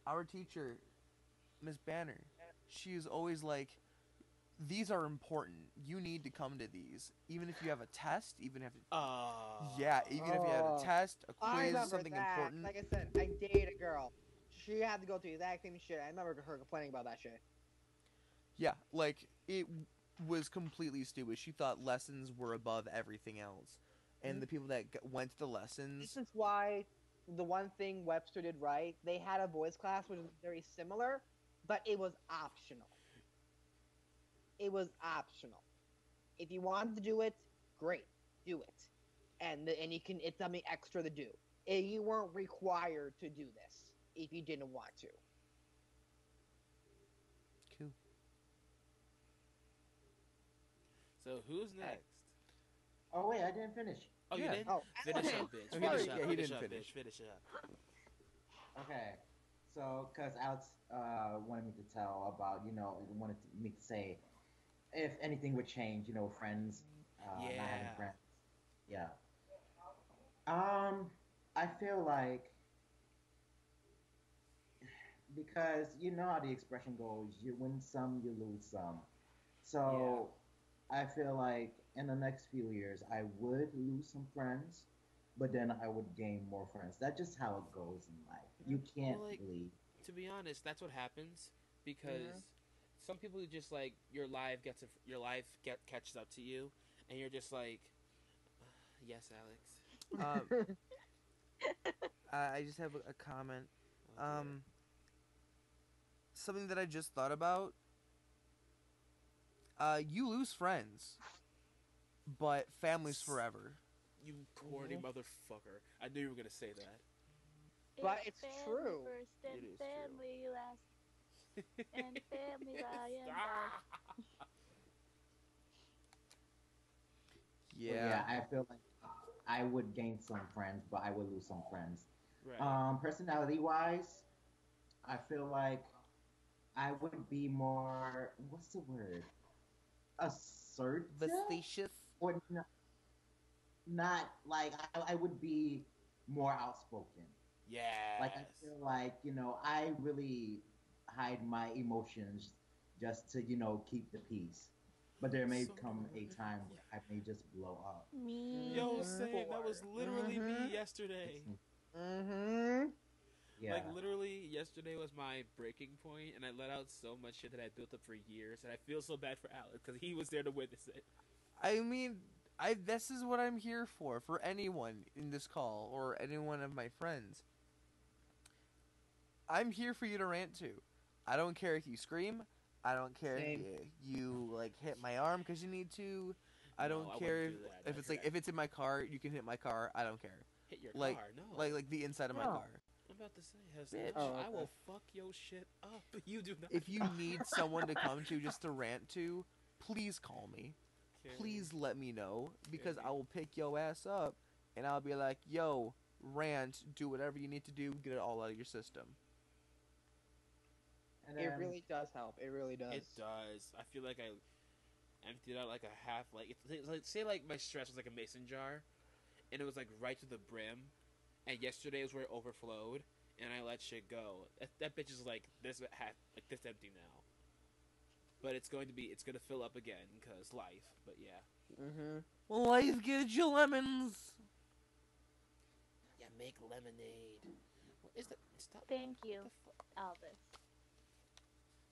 Speaker 1: our teacher, Miss Banner, she is always like, these are important. You need to come to these, even if you have a test, even if yeah, even if you have a
Speaker 3: Oh.
Speaker 1: test, a
Speaker 3: I
Speaker 1: quiz,
Speaker 3: remember
Speaker 1: something
Speaker 3: that.
Speaker 1: important.
Speaker 3: Like I said, I dated a girl. She had to go through the exact same shit. I remember her complaining about that shit.
Speaker 1: Yeah, like it was completely stupid. She thought lessons were above everything else, and the people that went to the lessons.
Speaker 3: This is why the one thing Webster did right, they had a voice class which was very similar, but it was optional. It was optional. If you wanted to do it, great, do it, and you can. It's something extra to do. You weren't required to do this if you didn't want to.
Speaker 1: Cool.
Speaker 2: So who's next?
Speaker 5: Oh wait, I didn't finish.
Speaker 2: Oh,
Speaker 1: Yeah.
Speaker 2: you did?
Speaker 3: Oh,
Speaker 2: Finish
Speaker 3: okay.
Speaker 2: up, bitch.
Speaker 1: Oh, he
Speaker 2: Finish
Speaker 1: didn't-
Speaker 2: up.
Speaker 1: yeah, he
Speaker 2: finish
Speaker 1: didn't
Speaker 2: up,
Speaker 1: finish.
Speaker 2: bitch. Finish it up.
Speaker 5: Okay, so because Alex wanted me to tell about, wanted me to say if anything would change, friends, not having
Speaker 2: Yeah.
Speaker 5: friends. Yeah. I feel like because you know how the expression goes, you win some, you lose some. So I feel like in the next few years, I would lose some friends, but then I would gain more friends. That's just how it goes in life. You can't
Speaker 2: Well, like-
Speaker 5: really.
Speaker 2: To be honest, that's what happens because some people just like your life catches up to you, and you're just like, yes, Alex.
Speaker 1: I just have a comment. Something that I just thought about. You lose friends, but family's forever.
Speaker 2: You corny motherfucker! I knew you were gonna say that.
Speaker 3: But it's
Speaker 6: family
Speaker 3: true.
Speaker 6: First and
Speaker 2: It is true.
Speaker 6: family last. And family by and by.
Speaker 1: Yeah.
Speaker 5: I feel like I would gain some friends, but I would lose some friends.
Speaker 2: Right.
Speaker 5: Personality wise, I feel like I would be more. What's the word? Assertive.
Speaker 1: Vestacious.
Speaker 5: Or not like I would be more outspoken.
Speaker 2: Yes.
Speaker 5: Like I feel like I really hide my emotions just to keep the peace. But there may
Speaker 2: So-
Speaker 5: come a time where I may just blow up.
Speaker 3: Me.
Speaker 2: Yo, same. That was literally me
Speaker 3: Mhm.
Speaker 2: yesterday.
Speaker 3: Mm-hmm.
Speaker 5: Yeah.
Speaker 2: Like literally, yesterday was my breaking point, and I let out so much shit that I built up for years, and I feel so bad for Alex because he was there to witness it.
Speaker 1: I mean, this is what I'm here for anyone in this call or any one of my friends. I'm here for you to rant to. I don't care if you scream. I don't care
Speaker 3: Same.
Speaker 1: if you like hit my arm because you need to. I
Speaker 2: No,
Speaker 1: don't
Speaker 2: I wouldn't
Speaker 1: care
Speaker 2: do that.
Speaker 1: if it's like if it's in my car, you can hit my car. I don't care.
Speaker 2: Hit your
Speaker 1: like-
Speaker 2: car, no.
Speaker 1: Like the inside of my
Speaker 3: No.
Speaker 1: car.
Speaker 2: I'm about to say,
Speaker 1: Bitch.
Speaker 2: no,
Speaker 3: Oh,
Speaker 2: I
Speaker 3: okay.
Speaker 2: will fuck your shit up. You do not.
Speaker 1: If you need someone to come to just to rant to, please call me.
Speaker 2: Okay.
Speaker 1: Please let me know because
Speaker 2: Okay.
Speaker 1: I will pick your ass up and I'll be like, yo, rant, do whatever you need to do, get it all out of your system.
Speaker 5: And
Speaker 3: It
Speaker 5: then-
Speaker 3: really does help. It really does.
Speaker 2: It does. I feel like I emptied out like a half, like it's like say like my stress was like a mason jar, and it was like right to the brim. And yesterday was where it overflowed, and I let shit go. That bitch is like this half, like this empty now. But it's gonna fill up again because life. But yeah.
Speaker 3: Mm-hmm.
Speaker 1: Life gives you lemons.
Speaker 2: Yeah, make lemonade. What is that? Stop.
Speaker 6: Thank you,
Speaker 2: What the fuck?
Speaker 6: Albus.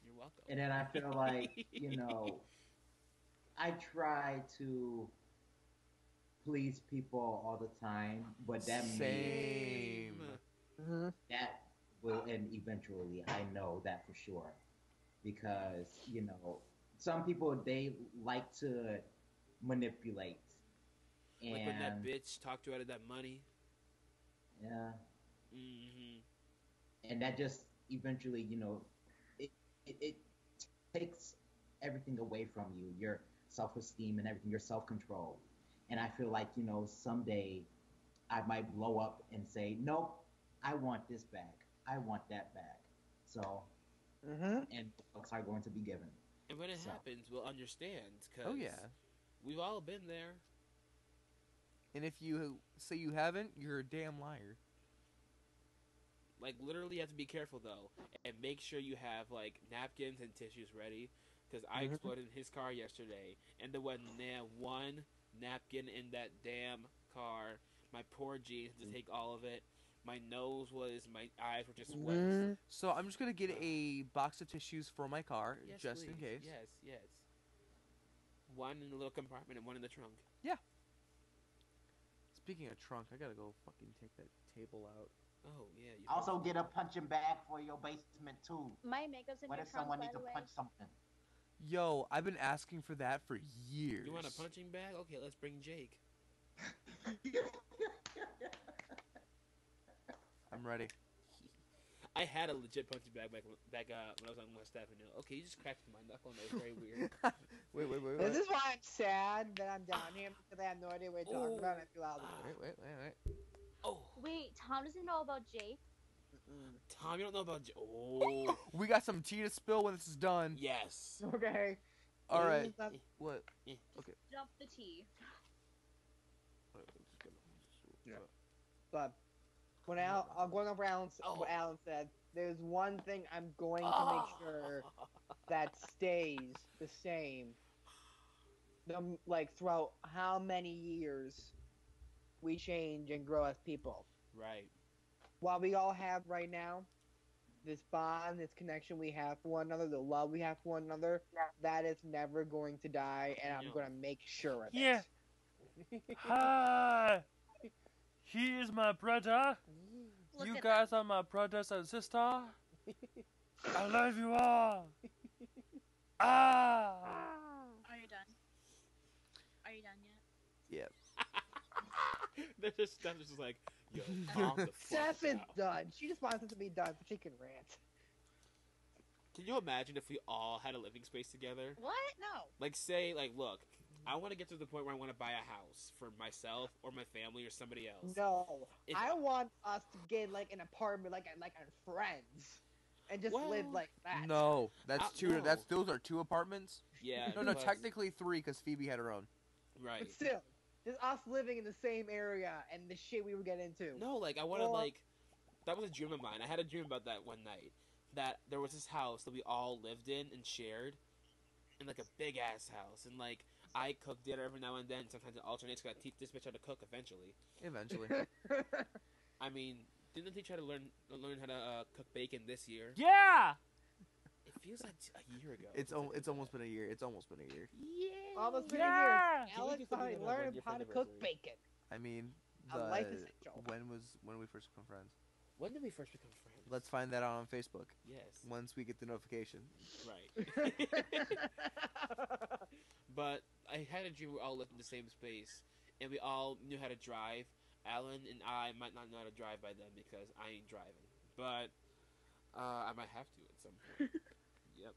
Speaker 2: You're welcome.
Speaker 5: And then I feel like, I try to please people all the time, but
Speaker 1: Same.
Speaker 3: Mm-hmm.
Speaker 5: that will end eventually. I know that for sure. Because, some people, they like to manipulate. And,
Speaker 2: Like when that bitch talked you out of that money.
Speaker 5: yeah.
Speaker 2: Mm-hmm.
Speaker 5: And that just eventually, it takes everything away from you, your self-esteem and everything, your self-control. And I feel like, someday I might blow up and say, nope, I want this back. I want that back. So,
Speaker 3: Mm-hmm.
Speaker 5: and folks are going to be given.
Speaker 2: And when it
Speaker 5: So-
Speaker 2: happens, we'll understand. Cause
Speaker 1: Oh yeah.
Speaker 2: we've all been there.
Speaker 1: And if you say you haven't, you're a damn liar.
Speaker 2: Like literally, you have to be careful though, and make sure you have like napkins and tissues ready. Because I
Speaker 3: Mhm.
Speaker 2: exploded in his car yesterday, and there wasn't one napkin in that damn car. My poor jeans had to take all of it. My eyes were just wet.
Speaker 3: Mm-hmm.
Speaker 1: So I'm just gonna get a box of tissues for my car,
Speaker 2: Yes,
Speaker 1: just in
Speaker 2: please.
Speaker 1: case.
Speaker 2: Yes. One in the little compartment and one in the trunk.
Speaker 1: Speaking of trunk, I gotta go fucking take that table out.
Speaker 2: Oh yeah. You
Speaker 5: Also, get a punching bag for your basement too.
Speaker 6: My makeup's in
Speaker 5: What
Speaker 6: your
Speaker 5: if
Speaker 6: trunk,
Speaker 5: someone
Speaker 6: by
Speaker 5: needs
Speaker 6: the
Speaker 5: to
Speaker 6: way.
Speaker 5: punch something?
Speaker 1: Yo, I've been asking for that for years.
Speaker 2: You want a punching bag? Okay, let's bring Jake.
Speaker 1: I'm ready.
Speaker 2: I had a legit punching bag back when I was on West Avenue. Okay, you just cracked my knuckle, and that was very weird.
Speaker 1: wait.
Speaker 3: This is why I'm sad that I'm down here because I have no idea what you're talking about and I feel out of it.
Speaker 1: Wait.
Speaker 2: Oh,
Speaker 6: Wait, Tom doesn't know about Jake.
Speaker 2: Tom, you don't know about Oh,
Speaker 1: We got some tea to spill when this is done.
Speaker 2: yes.
Speaker 3: Okay.
Speaker 1: All right.
Speaker 3: That's-
Speaker 1: What?
Speaker 6: Dump the tea.
Speaker 3: But when I'm going over what Alan said, there's one thing I'm going to make sure that stays the same. Throughout how many years we change and grow as people.
Speaker 2: Right.
Speaker 3: While we all have right now, this bond, this connection we have for one another, the love we have for one another, that is never going to die, and I'm
Speaker 2: No.
Speaker 3: going to make sure of
Speaker 7: Yeah.
Speaker 3: it.
Speaker 7: Hi! He is my brother.
Speaker 6: Look
Speaker 7: You
Speaker 6: at
Speaker 7: guys are my brothers and sister. I love you all. Ah!
Speaker 6: Are you done? Are you done yet?
Speaker 2: There's just stuff that's just like, yo, calm the fuck
Speaker 3: Steph is
Speaker 2: down.
Speaker 3: done. She just wants it to be done so she can rant.
Speaker 2: Can you imagine if we all had a living space together?
Speaker 4: What? No.
Speaker 2: Like, say, like, look, I want to get to the point where I want to buy a house for myself or my family or somebody else.
Speaker 3: No,
Speaker 2: If-
Speaker 3: I want us to get like an apartment, like on Friends, and just live
Speaker 2: Well,
Speaker 3: like that.
Speaker 1: No, that's two.
Speaker 2: no.
Speaker 1: Those are two apartments.
Speaker 2: Yeah.
Speaker 1: No,
Speaker 2: plus-
Speaker 1: technically three because Phoebe had her own.
Speaker 2: Right.
Speaker 3: But still, just us living in the same area and the shit we would get into.
Speaker 2: No, like, I want to,
Speaker 3: Well-
Speaker 2: like, that was a dream of mine. I had a dream about that one night. that there was this house that we all lived in and shared, in like a big ass house, and like I cook dinner every now and then. Sometimes it alternates. Cause I teach this bitch how to cook eventually.
Speaker 1: Eventually.
Speaker 2: I mean, didn't they try to learn how to cook bacon this year?
Speaker 7: Yeah.
Speaker 2: It feels like a year ago.
Speaker 1: It's almost been a year. It's almost been a year.
Speaker 2: Yeah.
Speaker 3: Almost been a
Speaker 7: Yeah.
Speaker 3: year.
Speaker 2: Can we
Speaker 3: Alex
Speaker 2: do something
Speaker 3: finally
Speaker 2: about
Speaker 3: learned
Speaker 2: 1 year
Speaker 3: how to cook
Speaker 2: anniversary?
Speaker 3: bacon.
Speaker 1: I mean,
Speaker 3: A life essential.
Speaker 1: when we first become friends?
Speaker 2: When did we first become friends?
Speaker 1: Let's find that out on Facebook
Speaker 2: Yes.
Speaker 1: once we get the notification.
Speaker 2: Right. But I had a dream we all lived in the same space, and we all knew how to drive. Alan and I might not know how to drive by then because I ain't driving, but I might have to at some point. Yep.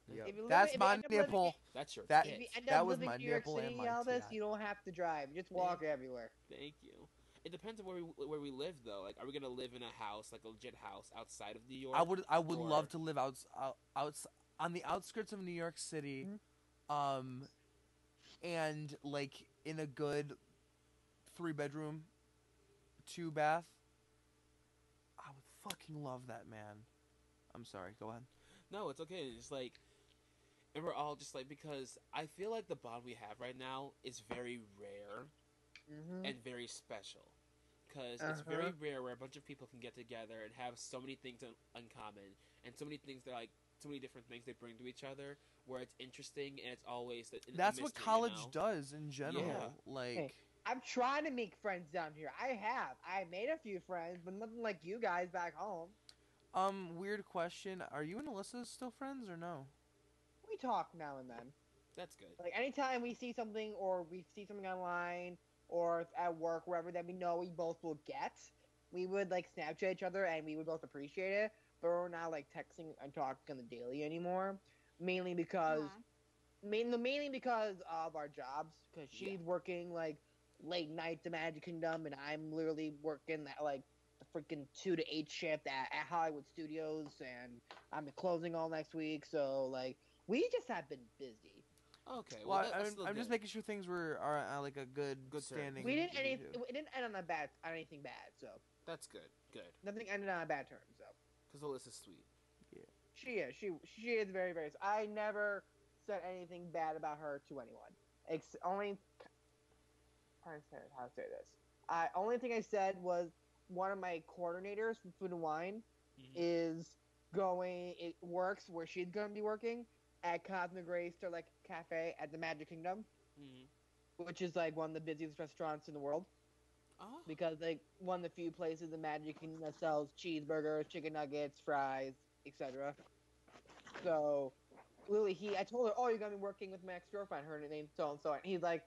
Speaker 1: Yep.
Speaker 3: If you live-
Speaker 1: That's
Speaker 3: if you
Speaker 1: my
Speaker 3: end up living-
Speaker 1: nipple.
Speaker 2: That's your
Speaker 1: That-
Speaker 3: If you
Speaker 2: kid.
Speaker 3: end
Speaker 1: That
Speaker 3: up
Speaker 1: was
Speaker 3: living
Speaker 1: my
Speaker 3: in New York
Speaker 1: nipple and
Speaker 3: City,
Speaker 1: my
Speaker 3: Albus,
Speaker 1: TI.
Speaker 3: you don't have to drive. You just walk everywhere.
Speaker 2: Thank you. It depends on where we live though. Like, are we gonna live in a house, like a legit house outside of New York?
Speaker 1: I would
Speaker 2: Or-
Speaker 1: love to live out on the outskirts of New York City, and like in a good 3-bedroom, 2-bath. I would fucking love that, man. I'm sorry. Go ahead.
Speaker 2: No, it's okay. It's like, and we're all just like, because I feel like the bond we have right now is very rare
Speaker 3: Mm-hmm.
Speaker 2: and very special. Because it's very rare where a bunch of people can get together and have so many things in common, and so many things that like so many different things they bring to each other, where it's interesting and it's always a
Speaker 1: That's what
Speaker 2: mystery,
Speaker 1: college
Speaker 2: you know?
Speaker 1: does in general.
Speaker 2: Yeah.
Speaker 1: Like,
Speaker 3: Hey. I'm trying to make friends down here. I have. I made a few friends, but nothing like you guys back home.
Speaker 1: weird question. Are you and Alyssa still friends or no?
Speaker 3: We talk now and then.
Speaker 2: That's good.
Speaker 3: Like anytime we see something or we see something online or at work, wherever that we know we both will get, we would like Snapchat each other and we would both appreciate it. But we're not like texting and talking on the daily anymore. Mainly because mainly because of our jobs. Because she's working like late nights at Magic Kingdom and I'm literally working that like the freaking 2 to 8 shift at Hollywood Studios and I'm closing all next week. So like we just have been busy.
Speaker 2: Okay.
Speaker 1: Well,
Speaker 2: that's still
Speaker 1: I'm just
Speaker 2: good.
Speaker 1: making sure things are like a good
Speaker 2: Good term.
Speaker 1: standing.
Speaker 3: We didn't
Speaker 1: between you two.
Speaker 3: it didn't end on anything bad, so
Speaker 2: That's good. Good.
Speaker 3: nothing ended on a bad term. So
Speaker 2: Because Alyssa's sweet.
Speaker 3: she is very very. I never said anything bad about her to anyone. Only how to say this. Only thing I said was one of my coordinators from Food and Wine is going. It works where she's going to be working at Cosmic Racer like Cafe at the Magic Kingdom, which is like one of the busiest restaurants in the world.
Speaker 2: Oh.
Speaker 3: Because like one of the few places in Magic Kingdom that sells cheeseburgers, chicken nuggets, fries, etc. So, literally, I told her, "Oh, you're gonna be working with my ex-girlfriend. Her name's so and so." And he's like,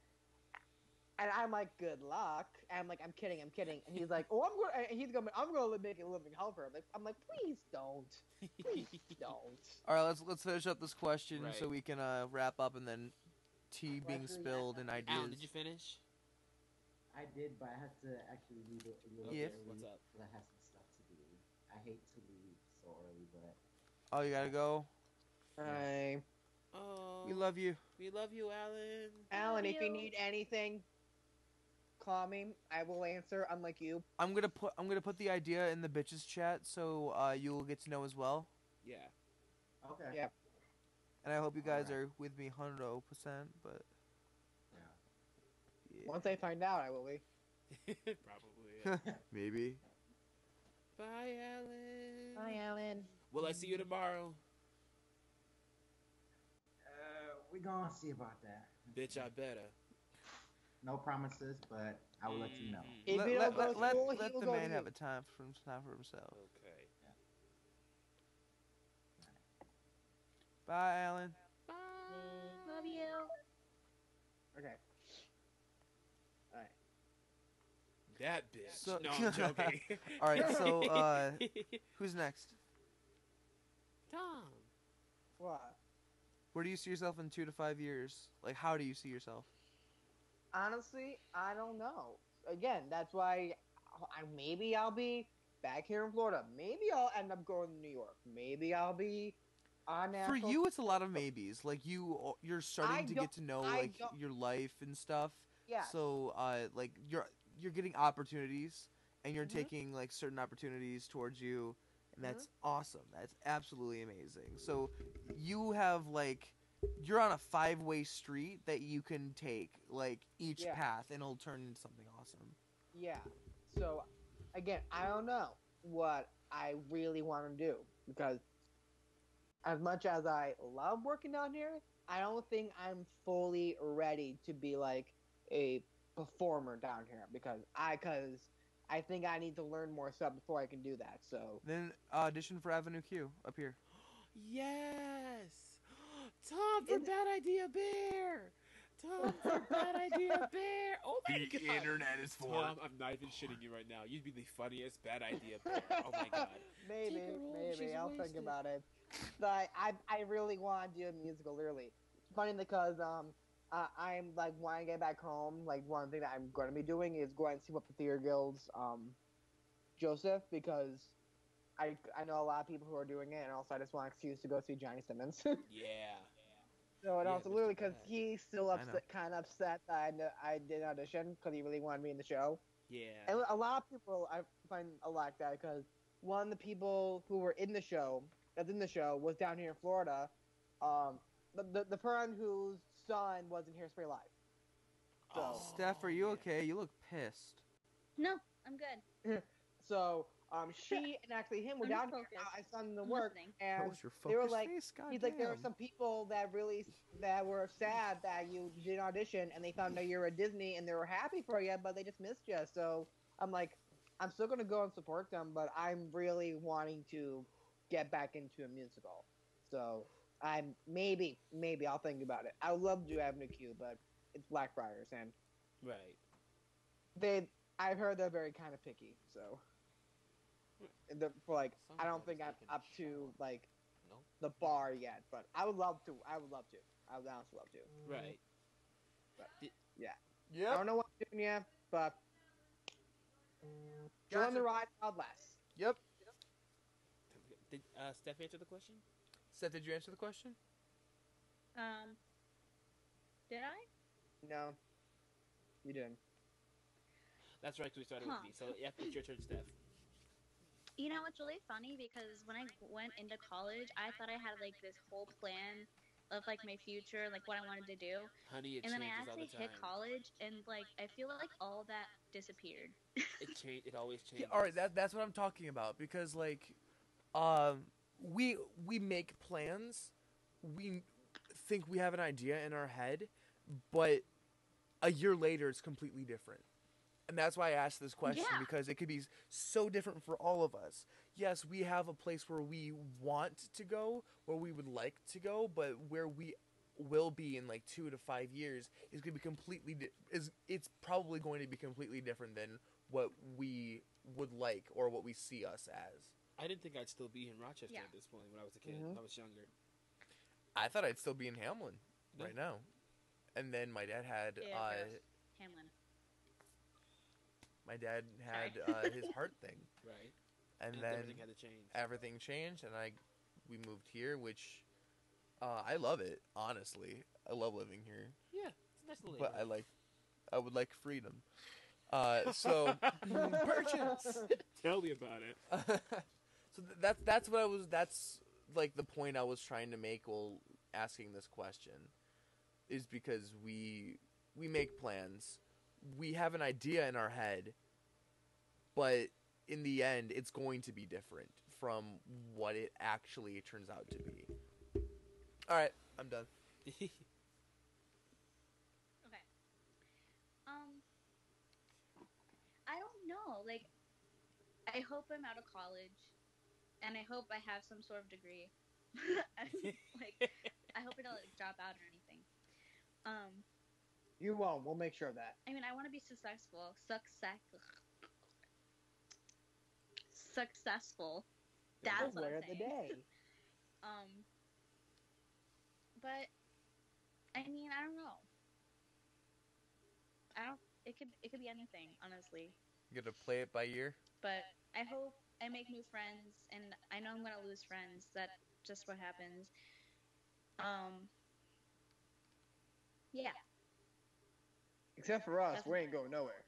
Speaker 3: and I'm like, "Good luck." And I'm like, "I'm kidding." And he's like, "Oh, I'm gonna make a living help her." I'm like, "Please don't, please don't."
Speaker 1: All right, let's finish up this question so
Speaker 2: Right.
Speaker 1: we can wrap up and then tea being spilled and ideas.
Speaker 2: Alan, did you finish?
Speaker 5: I did, but I had to actually leave a little
Speaker 1: Yeah.
Speaker 5: bit early
Speaker 2: What's up?
Speaker 5: because I had some stuff to do. I hate to leave so early, but
Speaker 1: Oh, you gotta go.
Speaker 2: Oh.
Speaker 1: We love you.
Speaker 2: We love you, Alan.
Speaker 3: Alan, if you
Speaker 6: you.
Speaker 3: need anything, call me. I will answer. Unlike you.
Speaker 1: I'm gonna put the idea in the bitches chat so you will get to know as well.
Speaker 2: Yeah.
Speaker 5: okay.
Speaker 3: Yeah.
Speaker 1: And I hope you guys
Speaker 5: Alright.
Speaker 1: are with me 100%. But
Speaker 5: Yeah.
Speaker 1: yeah,
Speaker 3: Once I find out, I will be.
Speaker 2: Probably. Yeah.
Speaker 1: maybe.
Speaker 2: Bye, Alan.
Speaker 3: Bye, Alan.
Speaker 2: Will I see you tomorrow?
Speaker 5: We're gonna see about that.
Speaker 2: Bitch, I better.
Speaker 5: No promises, but I will let you know.
Speaker 2: Mhm.
Speaker 3: If you don't go to school, he
Speaker 1: let
Speaker 3: will
Speaker 1: the
Speaker 3: go to
Speaker 1: man
Speaker 3: you.
Speaker 1: have a time for himself.
Speaker 2: Okay.
Speaker 1: Bye, Alan.
Speaker 2: Bye.
Speaker 6: Love you.
Speaker 3: Okay.
Speaker 2: That bitch.
Speaker 1: So-
Speaker 2: No, I'm joking.
Speaker 1: All right, so who's next?
Speaker 2: Tom.
Speaker 3: What?
Speaker 1: Where do you see yourself in 2 to 5 years? Like, how do you see yourself?
Speaker 3: Honestly, I don't know. Again, that's why maybe I'll be back here in Florida. Maybe I'll end up going to New York. Maybe I'll be on
Speaker 1: For
Speaker 3: national.
Speaker 1: you, it's a lot of maybes. Like you're starting to get to know
Speaker 3: I
Speaker 1: like
Speaker 3: don't-
Speaker 1: your life and stuff.
Speaker 3: Yeah.
Speaker 1: So like you're getting opportunities, and you're
Speaker 3: Mhm.
Speaker 1: taking like certain opportunities towards you, And that's awesome. That's absolutely amazing. So you have like you're on a 5-way street that you can take like each
Speaker 3: Yeah.
Speaker 1: path and it'll turn into something awesome.
Speaker 3: Yeah. So, again, I don't know what I really want to do because as much as I love working down here, I don't think I'm fully ready to be like a performer down here because I think I need to learn more stuff before I can do that. So,
Speaker 1: Then audition for Avenue Q up here.
Speaker 2: Yes! Tom for
Speaker 3: Is it-
Speaker 2: Bad Idea Bear! Tom for Bad Idea Bear! Oh my god!
Speaker 1: internet is
Speaker 2: Tom, I'm not even shitting you right now. You'd be the funniest Bad Idea Bear. Oh my god.
Speaker 3: maybe,
Speaker 2: Take her home, she's
Speaker 3: maybe I'll think
Speaker 2: wasted.
Speaker 3: about it. But I really want to do a musical. Really, it's funny because I'm like when I get back home, like one thing that I'm going to be doing is going to see what the Theater Guild's Joseph because I know a lot of people who are doing it, and also I just want an excuse to go see Johnny Simmons.
Speaker 2: Yeah.
Speaker 3: So, and
Speaker 2: Yeah,
Speaker 3: also
Speaker 2: Mr.
Speaker 3: literally because
Speaker 2: Bad.
Speaker 3: he's still
Speaker 1: I know.
Speaker 3: kind of upset that I did an audition because he really wanted me in the show.
Speaker 2: Yeah.
Speaker 3: And a lot of people I find like that because one of the people who were in the show, was down here in Florida. The friend whose son was in Hairspray Live. So,
Speaker 1: Steph, are you okay? You look pissed.
Speaker 6: No, I'm good.
Speaker 3: so she and actually him were
Speaker 6: I'm
Speaker 3: down here.
Speaker 6: focused.
Speaker 3: I saw them to
Speaker 6: I'm
Speaker 3: work,
Speaker 6: listening.
Speaker 1: That
Speaker 3: and
Speaker 1: was your
Speaker 3: they were
Speaker 1: focused
Speaker 3: like,
Speaker 1: face? God
Speaker 3: he's like, there were
Speaker 1: damn.
Speaker 3: some people that were sad that you did an audition and they found out you were at Disney and they were happy for you, but they just missed you. So I'm like, I'm still gonna go and support them, but I'm really wanting to get back into a musical. So I'm maybe I'll think about it. I would love to do Avenue Q, but it's Blackfriars and
Speaker 2: Right.
Speaker 3: I've heard they're very kind of picky. So I don't think I'm up to like
Speaker 2: No?
Speaker 3: the bar yet, but I would love to. I would honestly love to.
Speaker 2: Right.
Speaker 3: I
Speaker 1: Yep.
Speaker 3: don't know what I'm doing yet, but join the ride, God bless.
Speaker 1: Yep.
Speaker 2: Did Steph answer the question?
Speaker 1: Seth, did you answer the question?
Speaker 6: Did I?
Speaker 3: No, you didn't.
Speaker 2: That's right, 'cause we started
Speaker 6: Huh.
Speaker 2: with me. So, yeah, it's your turn, Steph.
Speaker 6: You know, it's really funny because when I went into college, I thought I had like this whole plan of like my future, like what I wanted to do.
Speaker 2: Honey, it
Speaker 6: And then I
Speaker 2: changes all
Speaker 6: actually
Speaker 2: the time.
Speaker 6: hit college and like I feel like all that disappeared.
Speaker 2: It always changes.
Speaker 1: Yeah, all right, that's what I'm talking about because like, we make plans, we think we have an idea in our head, but a year later it's completely different, and that's why I asked this question
Speaker 6: Yeah.
Speaker 1: because it could be so different for all of us. Yes, we have a place where we want to go, where we would like to go, but where we will be in like 2 to 5 years is going to be it's probably going to be completely different than what we would like or what we see us as.
Speaker 2: I didn't think I'd still be in Rochester
Speaker 6: Yeah.
Speaker 2: at this point when I was a kid.
Speaker 3: Mhm.
Speaker 2: When I was younger.
Speaker 1: I thought I'd still be in Hamlin
Speaker 2: Yeah.
Speaker 1: right now, and then my dad had
Speaker 6: Hamlin.
Speaker 1: his heart thing,
Speaker 2: Right.
Speaker 1: and
Speaker 2: And
Speaker 1: then
Speaker 2: everything had to change.
Speaker 1: everything changed, and we moved here, which I love it. Honestly, I love living here,
Speaker 2: Yeah, it's a nice little
Speaker 1: but
Speaker 2: neighborhood.
Speaker 1: I would like freedom. So purchase.
Speaker 2: Tell me about it.
Speaker 1: So that's like the point I was trying to make while asking this question, is because we make plans, we have an idea in our head, but in the end it's going to be different from what it actually turns out to be. All right, I'm done.
Speaker 6: Okay. I don't know. Like, I hope I'm out of college, and I hope I have some sort of degree. Like, I hope I don't like, drop out or anything.
Speaker 3: You won't. We'll make sure of that.
Speaker 6: I mean, I want to be successful. Successful. That's what
Speaker 3: Word
Speaker 6: I'm
Speaker 3: of the
Speaker 6: saying.
Speaker 3: day.
Speaker 6: But I mean, I don't know. It could be anything, honestly.
Speaker 1: You gonna play it by ear?
Speaker 6: But I hope I make new friends, and I know I'm gonna lose friends. That's just what happens. Yeah.
Speaker 3: Except for us,
Speaker 6: That's
Speaker 3: we ain't
Speaker 6: fine.
Speaker 3: going nowhere.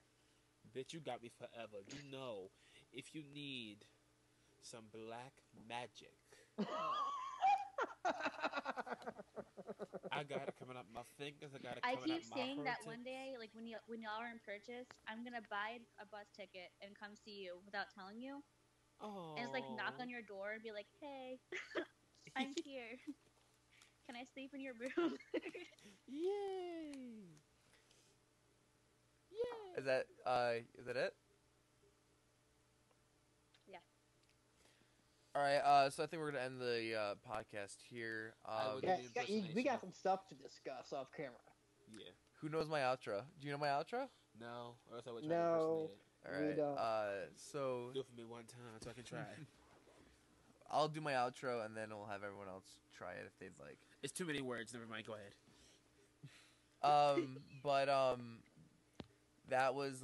Speaker 2: Bitch, you got me forever. You know, if you need some black magic. I got it coming up my fingers. I got it
Speaker 6: I
Speaker 2: coming
Speaker 6: keep
Speaker 2: up my
Speaker 6: saying that
Speaker 2: heart.
Speaker 6: one day, like when y'all are in purchase, I'm gonna buy a bus ticket and come see you without telling you,
Speaker 2: Oh.
Speaker 6: and just like knock on your door and be like, "Hey, I'm here. Can I sleep in your room?"
Speaker 2: Yay! Yay!
Speaker 1: Is that it?
Speaker 6: Yeah.
Speaker 1: All right. So I think we're gonna end the podcast here.
Speaker 2: I would
Speaker 3: Yeah,
Speaker 2: give the
Speaker 3: we
Speaker 2: impersonation
Speaker 3: got
Speaker 2: of-
Speaker 3: some stuff to discuss off camera.
Speaker 2: Yeah.
Speaker 1: Who knows my outro? Do you know my outro?
Speaker 2: No, or else I would try
Speaker 3: No.
Speaker 2: to impersonate it.
Speaker 1: All
Speaker 3: We
Speaker 1: right.
Speaker 3: don't.
Speaker 1: So
Speaker 2: Do it for me one time so I can try.
Speaker 1: I'll do my outro and then we'll have everyone else try it if they'd like.
Speaker 2: It's too many words. Never mind. Go ahead.
Speaker 1: But that was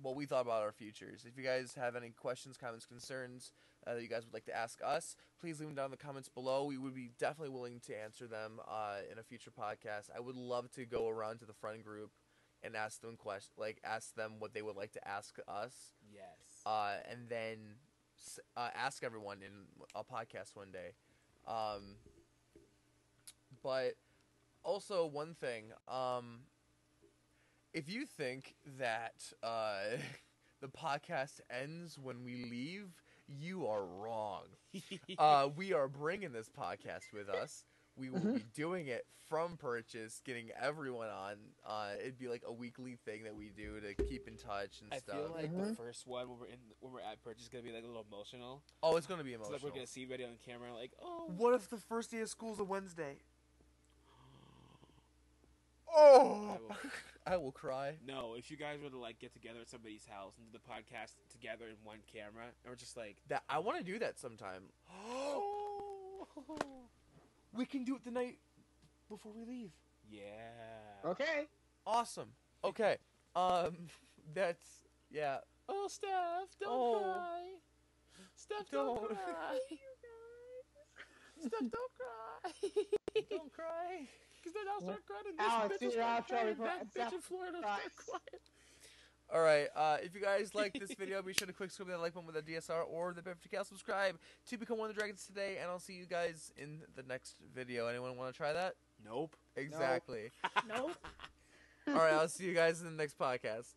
Speaker 1: what we thought about our futures. If you guys have any questions, comments, concerns that you guys would like to ask us, please leave them down in the comments below. We would be definitely willing to answer them in a future podcast. I would love to go around to the friend group and ask them ask them what they would like to ask us,
Speaker 2: Yes.
Speaker 1: and then ask everyone in a podcast one day. But also one thing, if you think that the podcast ends when we leave, you are wrong. We are bringing this podcast with us. We will be doing it from purchase, getting everyone on. It'd be like a weekly thing that we do to keep in touch and
Speaker 2: I
Speaker 1: stuff.
Speaker 2: feel like
Speaker 3: Mhm.
Speaker 2: the first one when we're at purchase is gonna be like a little emotional.
Speaker 1: Oh, it's gonna be
Speaker 2: It's
Speaker 1: emotional.
Speaker 2: like we're gonna see video on camera, like, oh.
Speaker 1: What if the first day of school is a Wednesday?
Speaker 2: I
Speaker 1: Oh,
Speaker 2: will-
Speaker 1: I will cry.
Speaker 2: No, if you guys were to like get together at somebody's house and do the podcast together in one camera, and we're just like,
Speaker 1: That I want to do that sometime.
Speaker 2: oh,
Speaker 1: We can do it the night before we leave.
Speaker 2: yeah.
Speaker 3: Okay.
Speaker 1: Awesome. Okay. That's yeah.
Speaker 2: Oh, Steph, don't
Speaker 1: Oh.
Speaker 2: cry. Steph, don't
Speaker 1: Don't.
Speaker 2: cry. Steph, don't cry.
Speaker 1: Don't cry.
Speaker 2: Because then I'll start crying. And
Speaker 3: Alex,
Speaker 2: this
Speaker 3: do
Speaker 2: bitch will
Speaker 3: your
Speaker 2: start
Speaker 3: outro
Speaker 2: crying.
Speaker 3: before
Speaker 2: That bitch
Speaker 3: Steph
Speaker 2: in Florida will
Speaker 3: cries.
Speaker 2: start crying.
Speaker 1: All right. If you guys like this video, be sure to click that like button with a DSR or the Beverly Cal. Subscribe to become one of the dragons today, and I'll see you guys in the next video. Anyone want to try that?
Speaker 2: Nope.
Speaker 1: Exactly.
Speaker 6: Nope.
Speaker 1: All right. I'll see you guys in the next podcast.